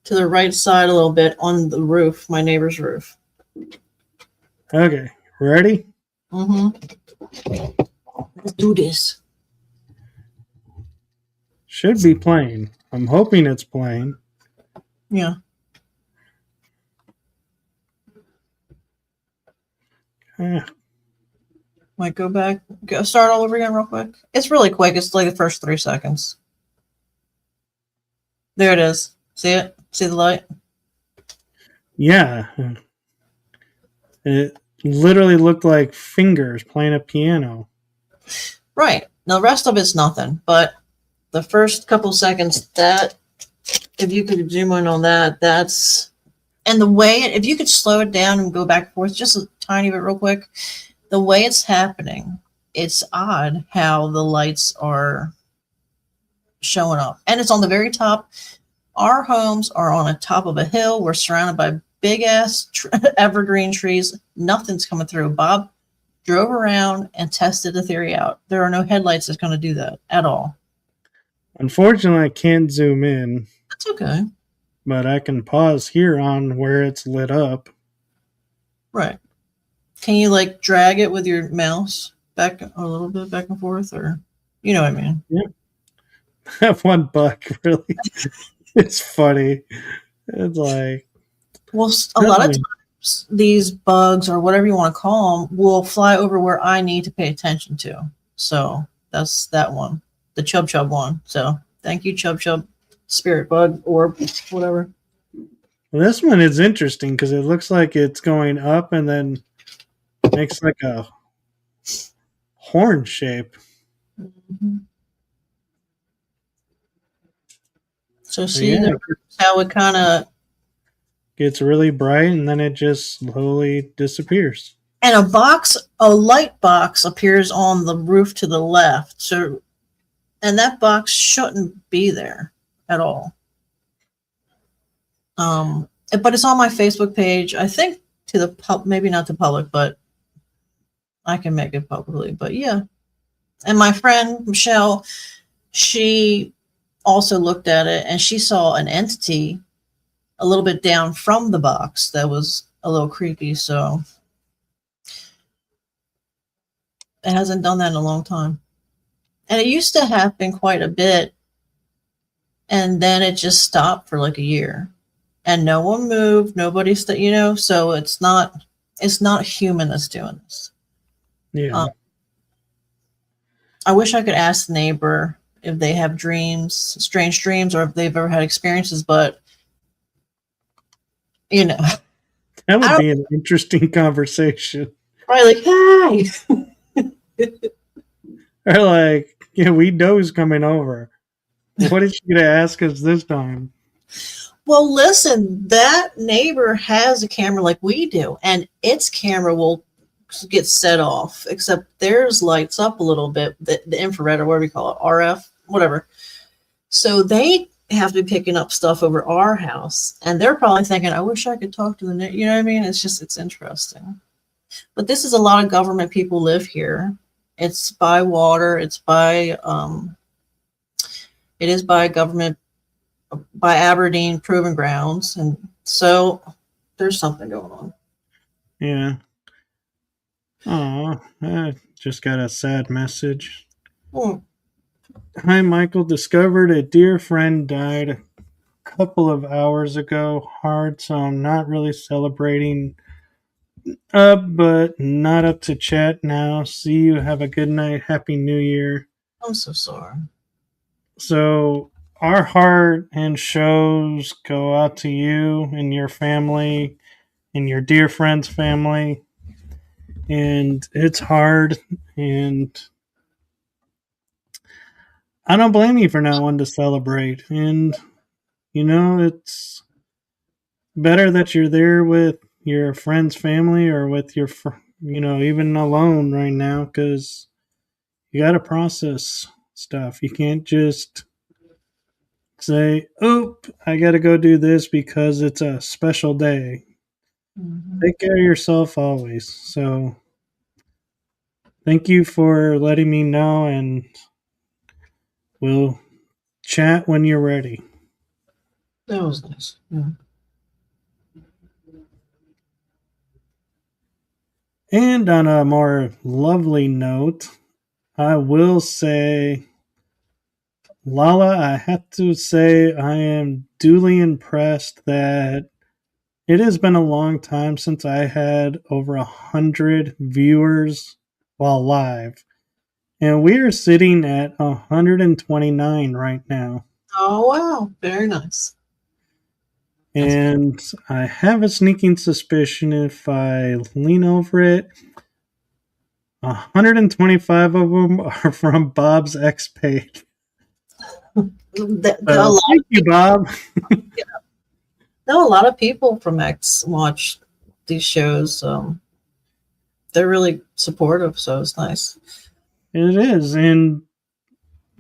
to the right side a little bit on the roof, my neighbor's roof. Okay, ready? Mm-hmm. Let's do this. Should be playing. I'm hoping it's playing. Yeah. Ah, Might go back, start all over again real quick. It's really quick. It's like the first 3 seconds. There it is. See it? See the light? yeah, it literally looked like fingers playing a piano. Right. Now the rest of it's nothing, but the first couple seconds, that if you could zoom in on that, that's and the way if you could slow it down and go back and forth just a tiny bit real quick, the way it's happening, it's odd how the lights are showing up. And it's on the very top. Our homes are on the top of a hill. We're surrounded by big ass evergreen trees. Nothing's coming through. Bob drove around and tested the theory out. There are no headlights that's going to do that at all. Unfortunately, I can't zoom in, That's okay. but I can pause here on where it's lit up. Right. Can you like drag it with your mouse back a little bit back and forth, or you know what I mean? Yeah. That one bug really, it's funny. It's like, Well, a lot of times these bugs or whatever you want to call them will fly over where I need to pay attention to. So that's that one, the chub chub one. So thank you, chub chub, spirit bug, or whatever. this one is interesting because it looks like it's going up and then makes like a horn shape. Mhm. So see, Yeah, there's how it kind of, gets really bright and then it just slowly disappears. and a light box appears on the roof to the left. So, and that box shouldn't be there at all. But it's on my Facebook page. I think to the maybe not the public, but I can make it publicly. But yeah, and my friend Michelle, she also looked at it and she saw an entity a little bit down from the box that was a little creepy. So it hasn't done that in a long time. And it used to happen quite a bit, and then it just stopped for like a year. And no one moved, nobody's so it's not human that's doing this. Yeah. Um, I wish I could ask the neighbor if they have dreams, strange dreams, or if they've ever had experiences, but you know, That I would don't be an interesting conversation. probably like, hey. Or like, yeah, we know who's coming over. What is she gonna ask us this time? Well, listen, that neighbor has a camera like we do, and its camera will get set off, except theirs lights up a little bit, the infrared or whatever you call it, RF, whatever. So they have to be picking up stuff over our house, and they're probably thinking, I wish I could talk to the neighbor. You know what I mean? It's interesting. But this is a lot of government people live here. It's by water, it is by government, by Aberdeen Proving Grounds, and so there's something going on. Yeah. Oh, I just got a sad message. Hmm. Hi, Michael. Discovered a dear friend died a couple of hours ago. Hard, so I'm not really celebrating. But not up to chat now. See you. Have a good night. Happy New Year. I'm so sorry. So, our heart and shows go out to you and your family and your dear friend's family. And it's hard. And I don't blame you for not wanting to celebrate. And, it's better that you're there with your friend's family or with even alone right now because you got to process stuff. You can't just say, "Oh, I got to go do this because it's a special day." Mhm. Take care of yourself always. So, thank you for letting me know, and we'll chat when you're ready. That was nice. Yeah. And on a more lovely note, I will say, LaLa, I have to say I am duly impressed that it has been a long time since I had over 100 viewers while live. And we are sitting at 129 right now. Oh wow, very nice. That's And I have a sneaking suspicion if I lean over it, 125 of them are from Bob's X page. a So lot. thank you, Bob. No, a lot of people from X watch these shows. They're really supportive, so it's nice. It is. And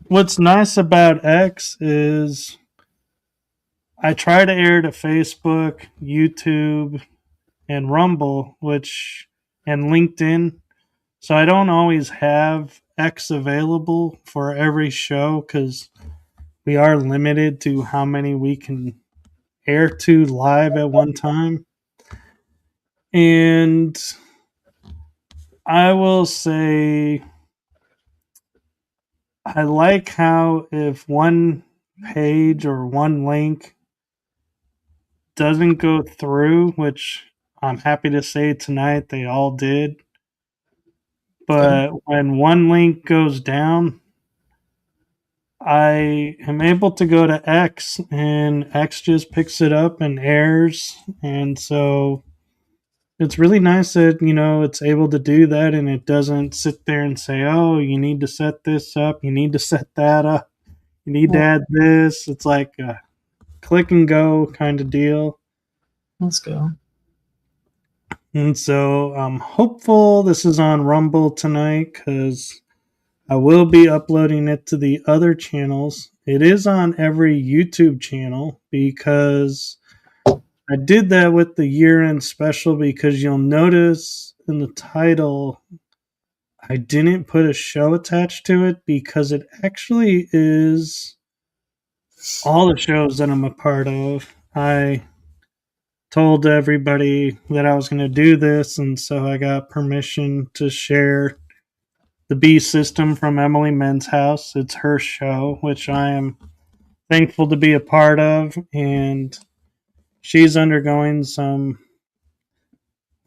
what's nice about X is I try to air to Facebook, YouTube, and Rumble, and LinkedIn. So I don't always have X available for every show because we are limited to how many we can air to live at one time. And I will say I like how if one page or one link doesn't go through, which I'm happy to say tonight they all did, Good. but when one link goes down, I am able to go to X and X just picks it up and airs. And so it's really nice that, it's able to do that and it doesn't sit there and say, oh, you need to set this up, you need to set that up, you need to Well, add this. It's like a click and go kind of deal. let's go. And so I'm hopeful this is on Rumble tonight because I will be uploading it to the other channels. It is on every YouTube channel because I did that with the year-end special, because you'll notice in the title I didn't put a show attached to it because it actually is all the shows that I'm a part of. I told everybody that I was going to do this, and so I got permission to share the B System from Emily Men's house. It's her show, which I am thankful to be a part of, and she's undergoing some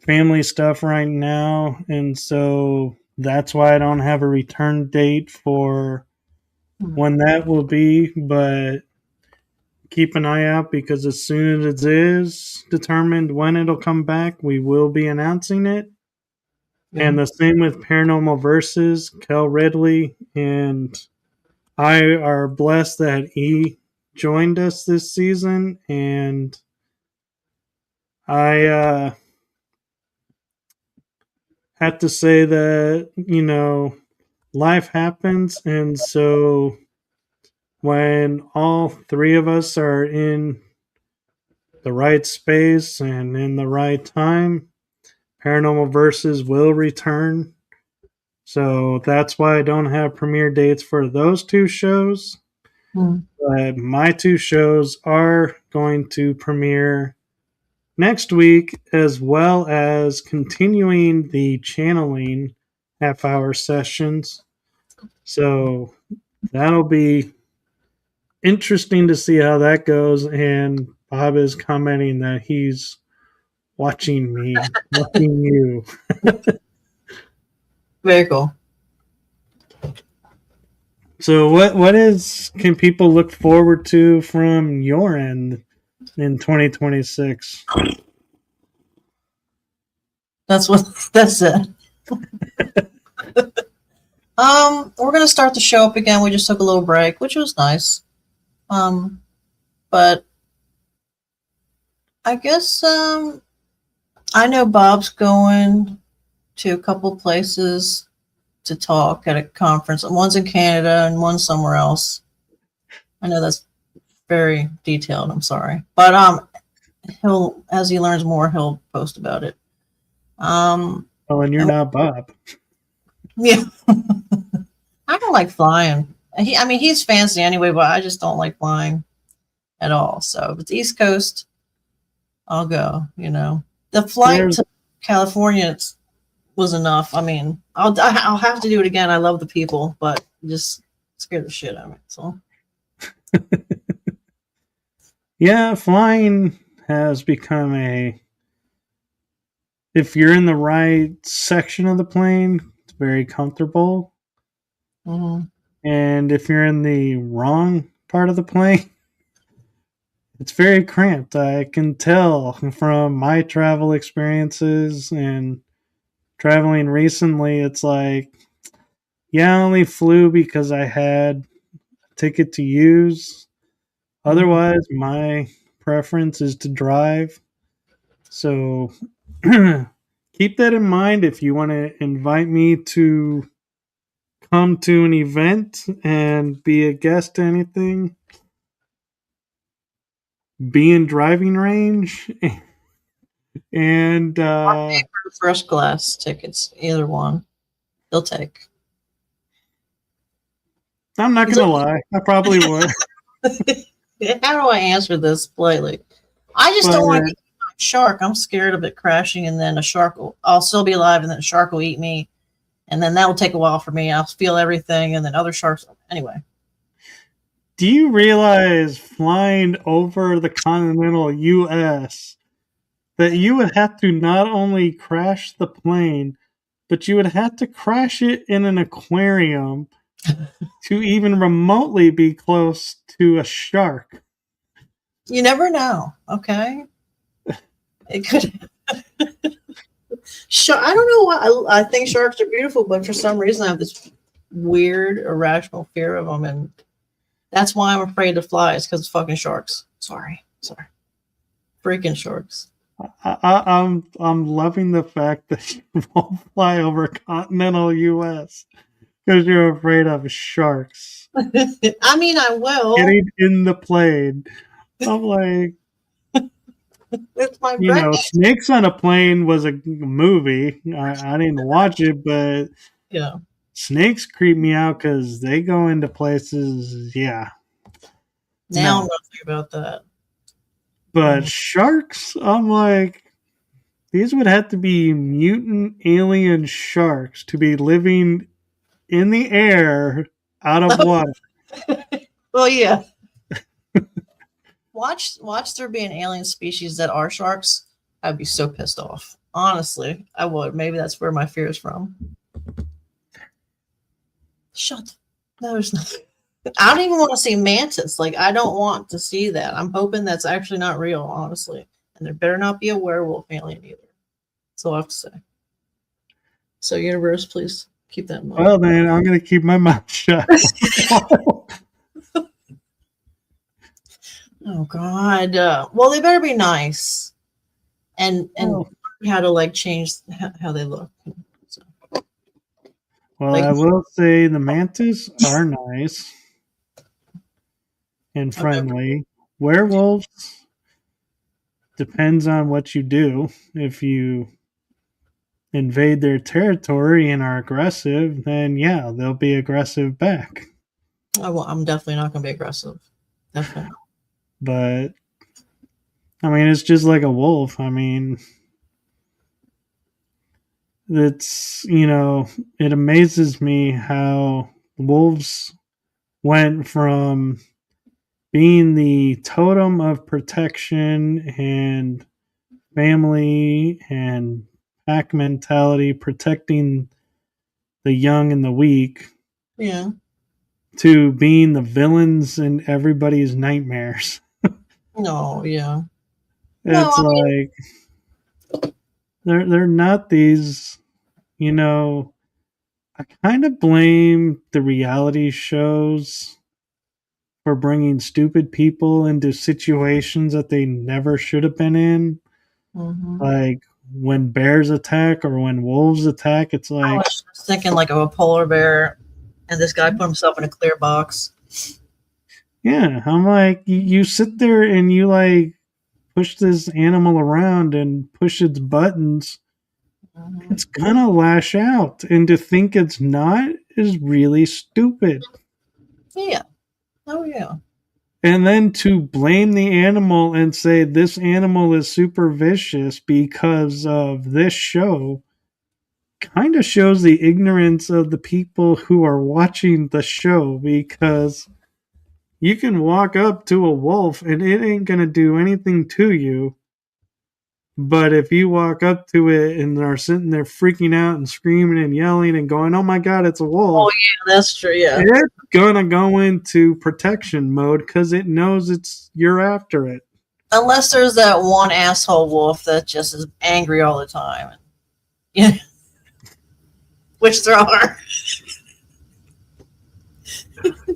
family stuff right now, and so that's why I don't have a return date for when that will be, but keep an eye out because as soon as it is determined when it'll come back, we will be announcing it. Yeah. And the same with Paranormal Versus. Kel Ridley and I are blessed that he joined us this season, and I have to say that, life happens, and so when all three of us are in the right space and in the right time, Paranormal Versus will return. So that's why I don't have premiere dates for those two shows. But my two shows are going to premiere next week, as well as continuing the channeling half-hour sessions. So that'll be interesting to see how that goes. And Bob is commenting that he's watching me, watching you. Very cool. So can people look forward to from your end in 2026? That's it. We're gonna start the show up again. We just took a little break, which was nice. But I guess I know Bob's going to a couple places to talk at a conference. One's in Canada and one's somewhere else. I know that's very detailed. I'm sorry, but he'll, as he learns more, he'll post about it. Oh, and you're not Bob. Yeah. I don't like flying. He's fancy anyway, but I just don't like flying at all. So if it's East Coast, I'll go. The flight to California was enough. I'll have to do it again. I love the people, but just scared the shit out of me. So yeah, flying has become if you're in the right section of the plane, it's very comfortable. Mm-hmm. And if you're in the wrong part of the plane, it's very cramped. I can tell from my travel experiences and traveling recently. It's like, yeah, I only flew because I had a ticket to use. Otherwise, my preference is to drive. So keep that in mind if you want to invite me to come to an event and be a guest to anything. Be in driving range and first class tickets, either one, they'll take. I'm not gonna lie, I probably would. How do I answer this politely? I just don't want to eat a shark. I'm scared of it crashing, and then I'll still be alive, and then a shark will eat me, and then that will take a while for me. I'll feel everything, and then other sharks. Anyway. Do you realize flying over the continental U.S. that you would have to not only crash the plane, but you would have to crash it in an aquarium to even remotely be close to a shark? You never know, okay? It could. I don't know why. I think sharks are beautiful, but for some reason I have this weird, irrational fear of them, and that's why I'm afraid to fly. It's because of fucking sharks. Sorry, freaking sharks. I'm loving the fact that you won't fly over continental U.S. because you're afraid of sharks I mean, I will. getting in the plane. I'm like, It's my brain. Snakes on a Plane was a movie. I didn't watch it, but Yeah. snakes creep me out because they go into places. Yeah. Now I'm not thinking about that. But sharks, I'm like, these would have to be mutant alien sharks to be living in the air out of water. Well, yeah. Watch there be an alien species that are sharks. I'd be so pissed off. Honestly, I would. Maybe that's where my fear is from. Shut. No, there's nothing. I don't even want to see mantis. Like, I don't want to see that. I'm hoping that's actually not real, honestly. And there better not be a werewolf alien either. That's all I have to say. So, universe, please keep that in mind. Well, then I'm going to keep my mouth shut. Oh God! Well, they better be nice, and how to like change how they look. So. Well, I will say the mantis are nice and friendly. Okay. Werewolves depends on what you do. If you invade their territory and are aggressive, then yeah, they'll be aggressive back. Oh, well, I'm definitely not going to be aggressive. Definitely. But I mean, it's just like a wolf. I mean, it's, it amazes me how wolves went from being the totem of protection and family and pack mentality, protecting the young and the weak, yeah, to being the villains in everybody's nightmares. No, yeah. It's like they're not these, I kind of blame the reality shows for bringing stupid people into situations that they never should have been in. Mm-hmm. Like when bears attack or when wolves attack, it's like, I was just thinking like of a polar bear, and this guy put himself in a clear box. Yeah, I'm like, you sit there and you like push this animal around and push its buttons. Mm-hmm. It's gonna lash out, and to think it's not is really stupid. Yeah. Oh yeah. And then to blame the animal and say this animal is super vicious because of this show kind of shows the ignorance of the people who are watching the show, because you can walk up to a wolf and it ain't going to do anything to you. But if you walk up to it and are sitting there freaking out and screaming and yelling and going, oh my God, it's a wolf. Oh, yeah, that's true. Yeah. It's going to go into protection mode because it knows you're after it. Unless there's that one asshole wolf that just is angry all the time. Yeah. Which there are.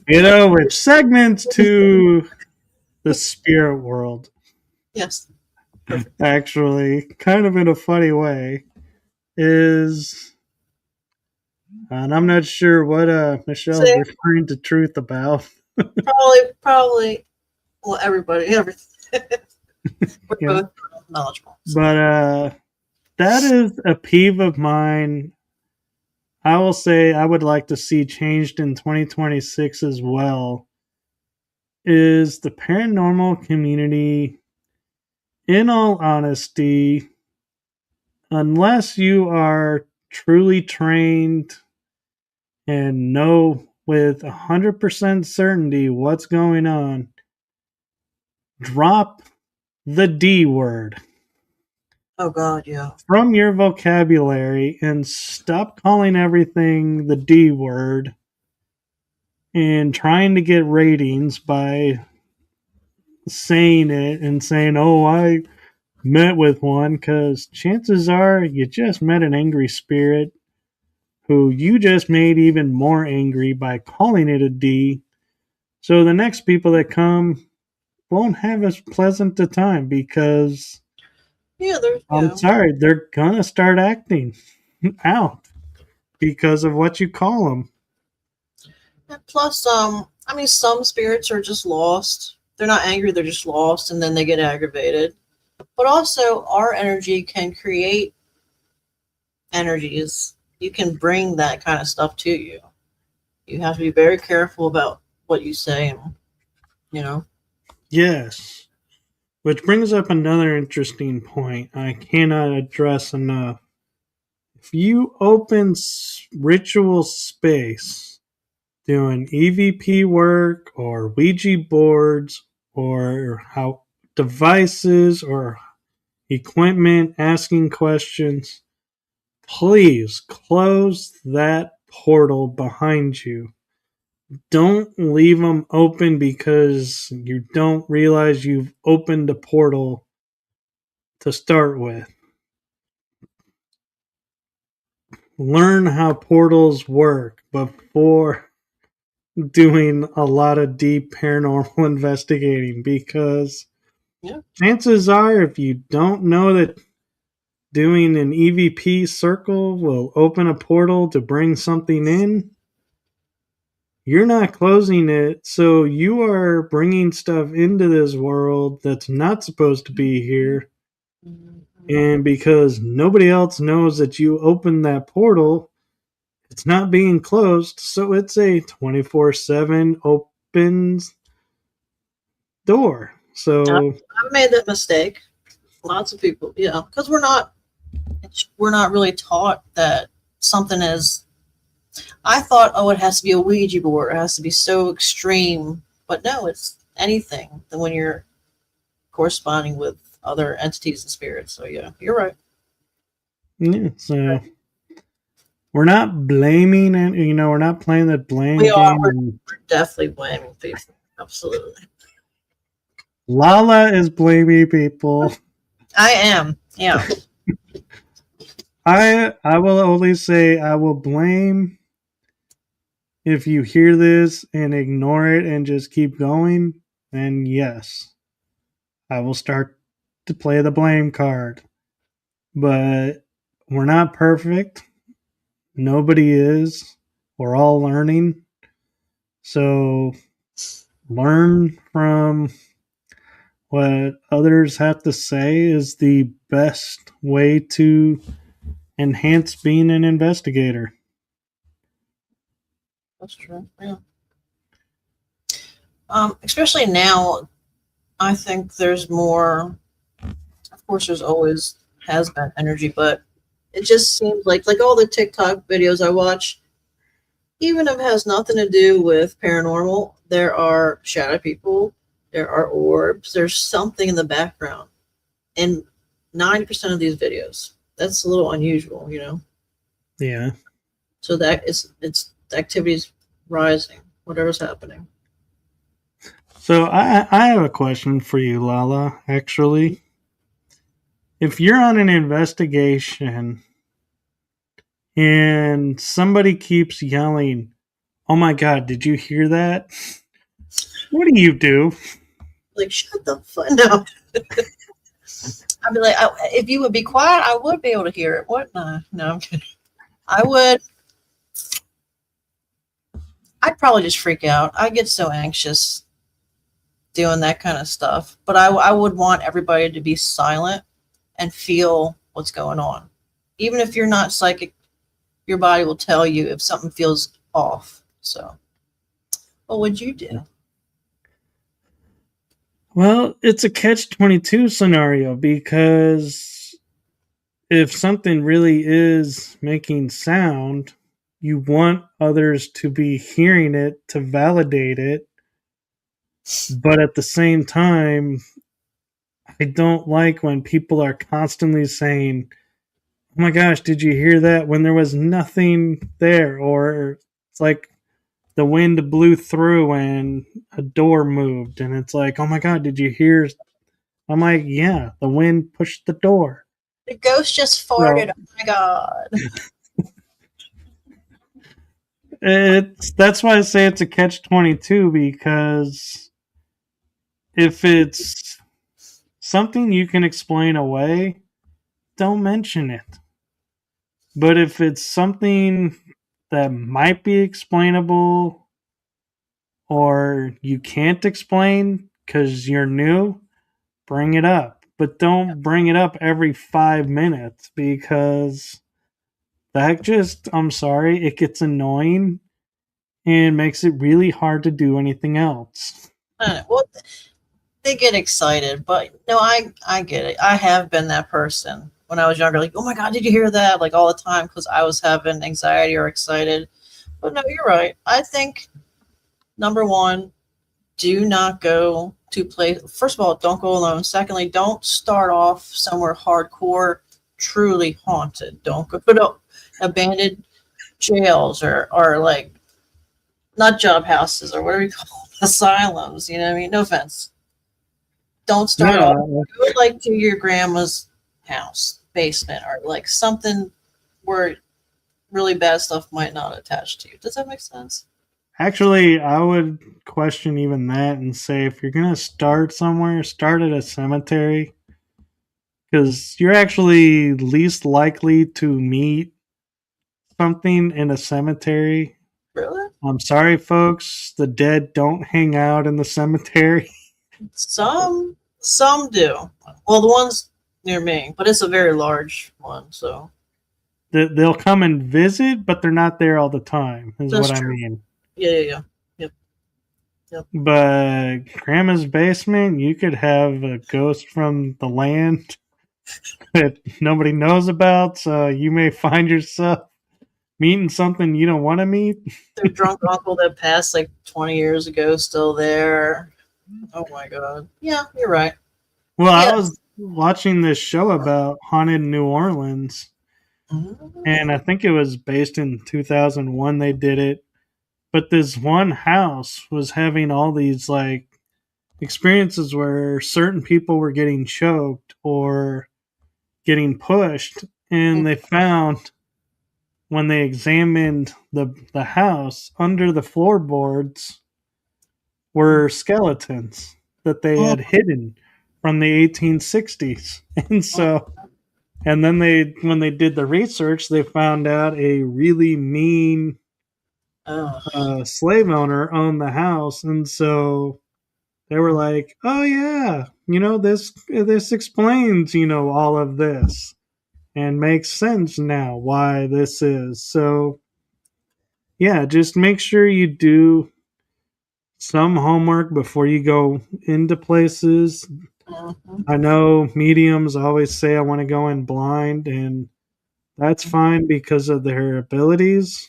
Which segments to the spirit world. Yes. Actually, kind of in a funny way, is, and I'm not sure what Michelle's referring to truth about. probably, well, everybody, everything. We're both knowledgeable. So. But that is a peeve of mine. I will say I would like to see changed in 2026 as well, is the paranormal community, in all honesty, unless you are truly trained and know with 100% certainty what's going on, drop the D word. Oh God, yeah. From your vocabulary and stop calling everything the D word and trying to get ratings by saying it and saying, oh, met with one, because chances are you just met an angry spirit who you just made even more angry by calling it a D. So the next people that come won't have as pleasant a time because Yeah, there's I'm sorry, they're gonna start acting out because of what you call them. And plus, I mean, some spirits are just lost. They're not angry; they're just lost, and then they get aggravated. But also, our energy can create energies. You can bring that kind of stuff to you. You have to be very careful about what you say, and you know. Yes. Which brings up another interesting point I cannot address enough. If you open ritual space doing EVP work or Ouija boards or how devices or equipment asking questions, please close that portal behind you. Don't leave them open because you don't realize you've opened a portal to start with. Learn how portals work before doing a lot of deep paranormal investigating, because Yeah. chances are, if you don't know that doing an EVP circle will open a portal to bring something in, you're not closing it. So you are bringing stuff into this world that's not supposed to be here. And because nobody else knows that you opened that portal, it's not being closed. So it's a 24/7 opens door. So I've made that mistake. Lots of people, yeah, because we're not really taught that something is. I thought, oh, it has to be a Ouija board. It has to be so extreme, but no, it's anything. Than when you're corresponding with other entities and spirits. So yeah, you're right. yeah, so we're not blaming it. We're not playing the blame We are. We're game. definitely blaming people. Absolutely. LaLa is blaming people. I am. Yeah. I will only say I will blame if you hear this and ignore it and just keep going. Then yes, I will start to play the blame card. But we're not perfect. Nobody is. We're all learning. So learn from what others have to say is the best way to enhance being an investigator. That's true. Yeah. Especially now, I think there's more. Of course, there's always has been energy, but it just seems like all the TikTok videos I watch, even if it has nothing to do with paranormal, there are shadow people, there are orbs, there's something in the background, in 90% of these videos. That's a little unusual, you know. Yeah. So that it's the activity's rising, whatever's happening. So I have a question for you, LaLa, actually. If you're on an investigation and somebody keeps yelling, "Oh my God, did you hear that?" What do you do? Like, shut the fuck no. I'd be like, if you would be quiet, I would be able to hear it. What? No, I'm kidding. I would. I'd probably just freak out. I get so anxious doing that kind of stuff. But I would want everybody to be silent and feel what's going on. Even if you're not psychic, your body will tell you if something feels off. So, what would you do? Well, it's a catch-22 scenario, because if something really is making sound, you want others to be hearing it to validate it. But at the same time, I don't like when people are constantly saying, "Oh my gosh, did you hear that?" when there was nothing there, or it's like the wind blew through and a door moved, and it's like, "Oh my God, did you hear I'm like, yeah, the wind pushed the door. The ghost just farted. So Oh my god. that's why I say it's a catch-22, because if it's something you can explain away, don't mention it. But if it's something that might be explainable or you can't explain because you're new, bring it up. But don't bring it up every 5 minutes, because that just, I'm sorry, it gets annoying and makes it really hard to do anything else. Well, they get excited, but no, I get it. I have been that person when I was younger. Like, oh my god, did you hear that? Like all the time because I was having anxiety or excited. But no, you're right. I think number one, do not go to play. First of all, don't go alone. Secondly, don't start off somewhere hardcore, truly haunted. Don't go to abandoned jails or like not job houses or whatever you call them, asylums. You know what I mean? No offense. Don't start off. No, Go like to your grandma's house, basement, or like something where really bad stuff might not attach to you. Does that make sense? actually, I would question even that and say, if you're going to start somewhere, start at a cemetery, because you're actually least likely to meet something in a cemetery. Really? I'm sorry, folks. The dead don't hang out in the cemetery. Some do. Well, the ones near me, but it's a very large one, so They'll come and visit, but they're not there all the time, is that's what I true. mean. Yeah. Yep. Yep. But Grandma's basement, you could have a ghost from the land that nobody knows about, so you may find yourself meeting something you don't want to meet. Their drunk uncle that passed like 20 years ago still there. Oh my god. Yeah, you're right. Well, I Yeah. was watching this show about haunted New Orleans, and I think it was based in 2001 they did it. But this one house was having all these like experiences where certain people were getting choked or getting pushed, and they found, when they examined the house, under the floorboards were skeletons that they had hidden from the 1860s. And so, and then when they did the research, they found out a really mean slave owner owned the house. And so they were like, oh yeah, this explains, all of this, and makes sense now why this is. So yeah, just make sure you do some homework before you go into places. I know mediums always say I want to go in blind, and that's fine because of their abilities.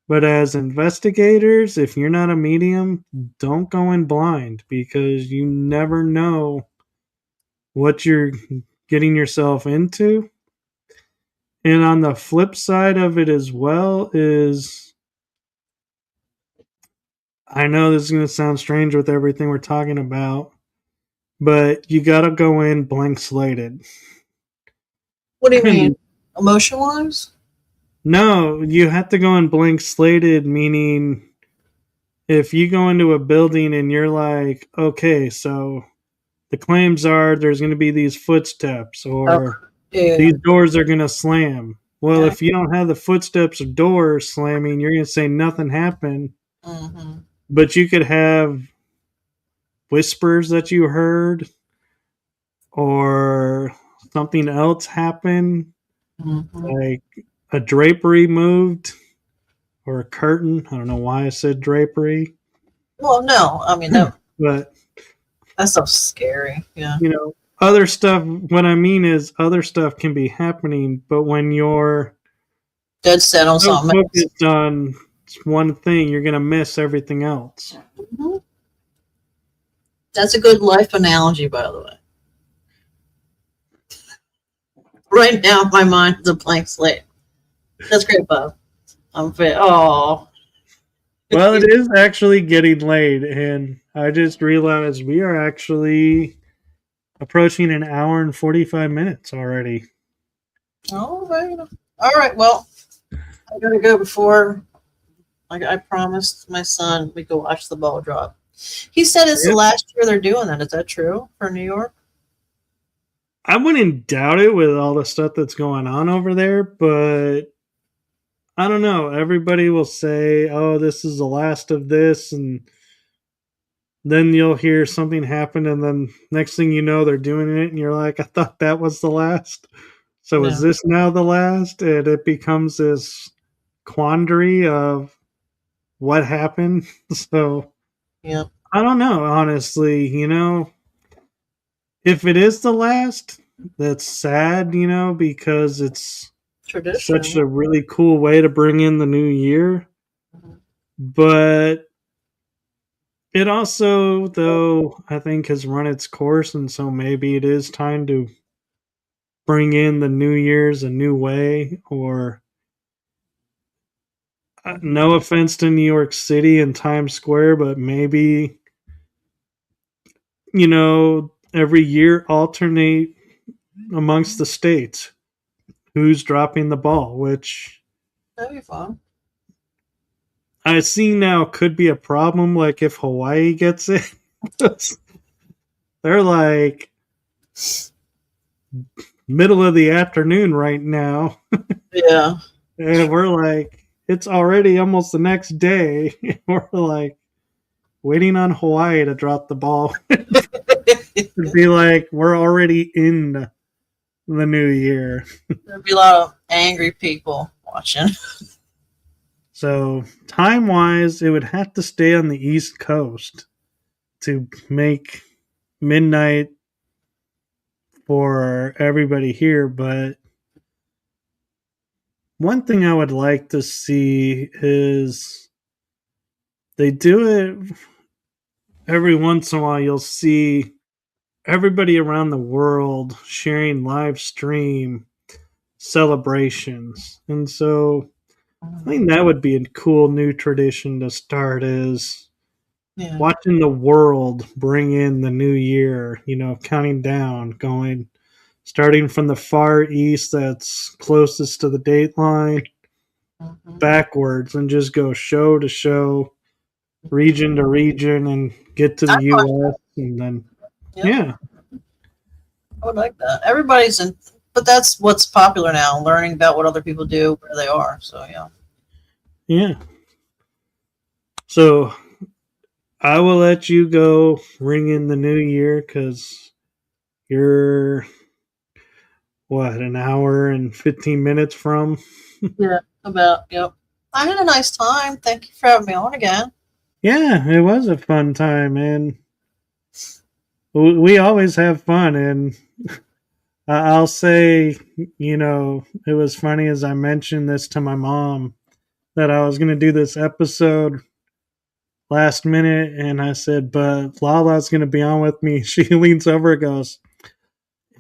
But as investigators, if you're not a medium, don't go in blind, because you never know what you're getting yourself into. And on the flip side of it as well is, I know this is going to sound strange with everything we're talking about, but you got to go in blank slated. What do you mean? Emotion wise? No, you have to go in blank slated, meaning if you go into a building and you're like, okay, so the claims are there's going to be these footsteps, or these doors are going to slam. Well, if you don't have the footsteps or doors slamming, you're going to say nothing happened. But you could have whispers that you heard, or something else happen, like a drapery moved or a curtain. I don't know why I said drapery. Well, no, I mean no. But that's so scary. Yeah. Other stuff. What I mean is, other stuff can be happening, but when you're dead set on something focused on one thing, you're gonna miss everything else. That's a good life analogy, by the way. Right now, my mind is a blank slate. That's great, Bob. I'm fit. Oh. Well, it is actually getting late, and I just realized we are actually approaching an hour and 45 minutes already. All right. All right. Well, I gotta go before, like I promised my son, we go watch the ball drop. He said it's the Yep. last year they're doing that. Is that true for New York? I wouldn't doubt it with all the stuff that's going on over there, but I don't know. Everybody will say, oh, this is the last of this. And then you'll hear something happen. And then next thing you know, they're doing it. And you're like, I thought that was the last. So is No. this now the last? And it becomes this quandary of what happened. So Yep. I don't know, honestly. If it is the last, that's sad, because it's such Tradition. a really cool way to bring in the new year. Mhm. But it also, though, I think has run its course, and so maybe it is time to bring in the New Year's a new way. Or no offense to New York City and Times Square, but maybe every year alternate amongst the states who's dropping the ball, which That'd be fun. I see now could be a problem. Like if Hawaii gets it, they're like middle of the afternoon right now, Yeah. and we're like it's already almost the next day. We're like waiting on Hawaii to drop the ball. It'd be like we're already in the new year. There'd be a lot of angry people watching. So time wise, it would have to stay on the East Coast to make midnight for everybody here. But one thing I would like to see is they do it every once in a while. You'll see everybody around the world sharing live stream celebrations. And so I think that would be a cool new tradition to start is Yeah. watching the world bring in the new year, counting down, starting from the far east that's closest to the date line Mhm. backwards and just go show to show, region to region, and get to I the US. And then, Yep. yeah. I would like that. Everybody's in, but that's what's popular now, learning about what other people do, where they are. So, yeah. Yeah. So I will let you go ring in the new year because you're, what, an hour and 15 minutes from? Yeah. Yep. I had a nice time. Thank you for having me on again. Yeah, it was a fun time. And we always have fun. And I'll say, it was funny as I mentioned this to my mom that I was going to do this episode last minute. And I said, but LaLa's going to be on with me. She leans over and goes,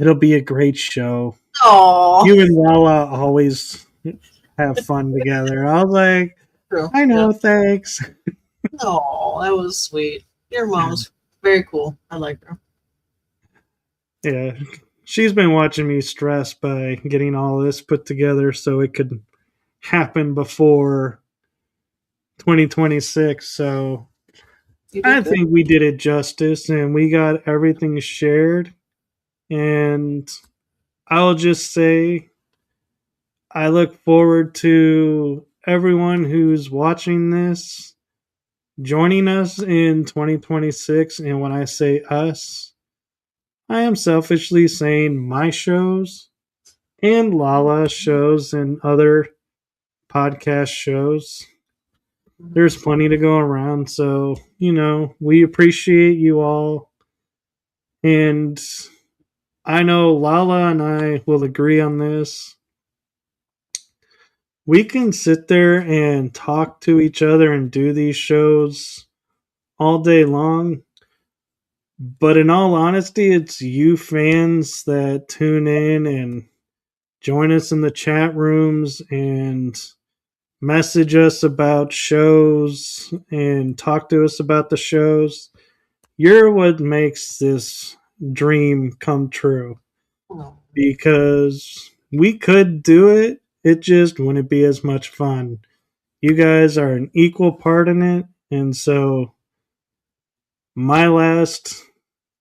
it'll be a great show. Oh, You and LaLa always have fun together. I was like, true. I know, Yeah. thanks. Oh, that was sweet. Your mom's very cool. I like her. Yeah. She's been watching me stress by getting all this put together so it could happen before 2026. So You I did good. think we did it justice and we got everything shared. And I'll just say, I look forward to everyone who's watching this joining us in 2026. And when I say us, I am selfishly saying my shows and LaLa shows and other podcast shows. There's plenty to go around. So, we appreciate you all. And I know LaLa and I will agree on this. We can sit there and talk to each other and do these shows all day long. But in all honesty, it's you fans that tune in and join us in the chat rooms and message us about shows and talk to us about the shows. You're what makes this dream come true No. because we could do it. It just wouldn't be as much fun. You guys are an equal part in it. And so, my last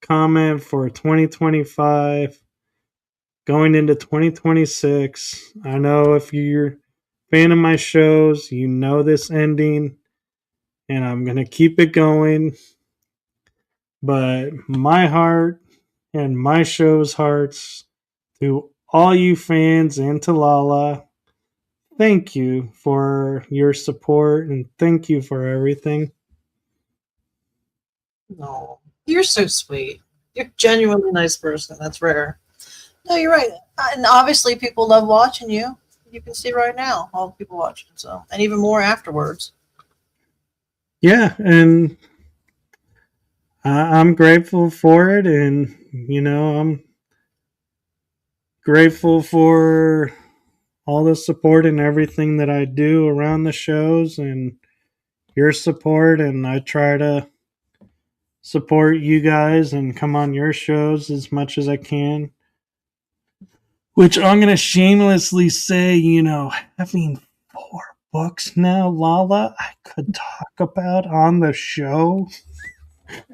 comment for 2025 going into 2026. I know if you're a fan of my shows, you know this ending, and I'm going to keep it going. But my heart and my show's hearts to all you fans and to LaLa, thank you for your support and thank you for everything. No. You're so sweet. You're a genuinely nice person. That's rare. No, you're right. And obviously, people love watching you. You can see right now all the people watching. So, and even more afterwards. Yeah, and I'm grateful for it, and I'm grateful for all the support and everything that I do around the shows and your support, and I try to support you guys and come on your shows as much as I can. Which I'm going to shamelessly say, having 4 books now, LaLa, I could talk about on the show.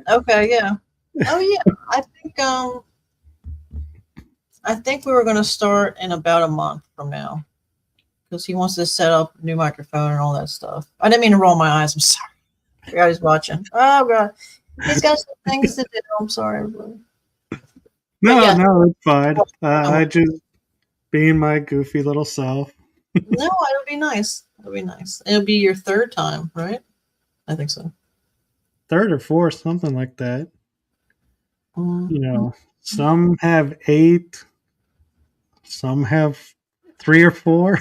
Okay, yeah. Oh yeah. I think we were going to start in about a month from now because he wants to set up a new microphone and all that stuff. I didn't mean to roll my eyes. I'm sorry. I forgot he's watching. Oh god, he's got some things to do. I'm sorry, everybody. No, yeah. no, it's fine. I just being my goofy little self. No, it'll be nice. It'll be nice. It'll be your third time, right? I think so. Third or fourth, something like that. Mm-hmm. Some have 8, some have 3 or 4.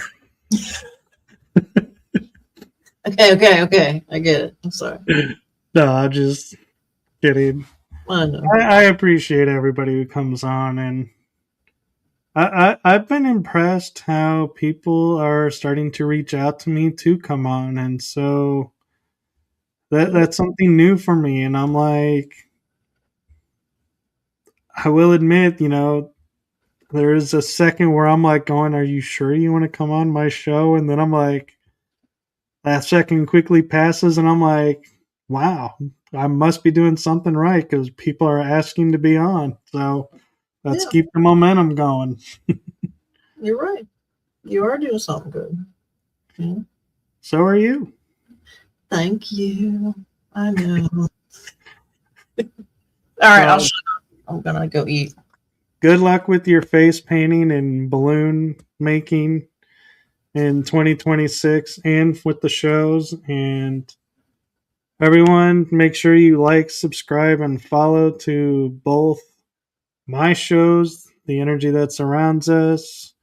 Okay. I get it. I'm sorry. No, I'm just kidding. I know. I appreciate everybody who comes on, and I've been impressed how people are starting to reach out to me to come on, and so that's something new for me. And I'm like, I will admit, there is a second where I'm like going, "Are you sure you want to come on my show?" And then I'm like, that second quickly passes, and I'm like, wow, I must be doing something right because people are asking to be on. So let's keep the momentum going. You're right. You are doing something good. Yeah. So are you. Thank you. I know. All right, I'll shut up. I'm gonna go eat. Good luck with your face painting and balloon making in 2026 and with the shows. And everyone, make sure you like, subscribe, and follow to both my shows, The Energy That Surrounds Us,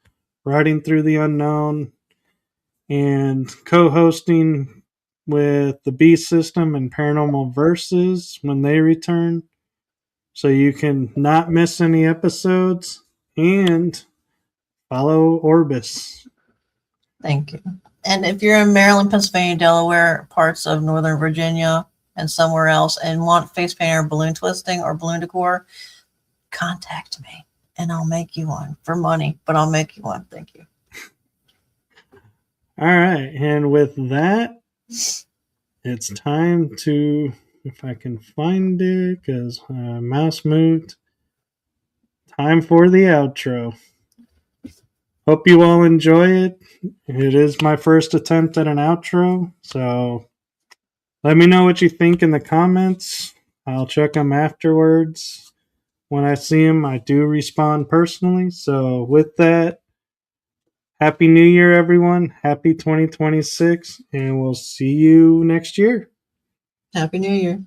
Riding Through the Unknown, and co-hosting with the B System and Paranormal Verses when they return. So you can not miss any episodes and follow Orbis. Thank you. And if you're in Maryland, Pennsylvania, Delaware, parts of Northern Virginia, and somewhere else, and want face painting or balloon twisting or balloon decor, contact me and I'll make you one for money, but I'll make you one. Thank you. All right. And with that, it's time to, if I can find it, because mouse moved. Time for the outro. Hope you all enjoy it. It is my first attempt at an outro, so let me know what you think in the comments. I'll check them afterwards. When I see them, I do respond personally. So with that, Happy New Year, everyone. Happy 2026, and we'll see you next year. Happy New Year.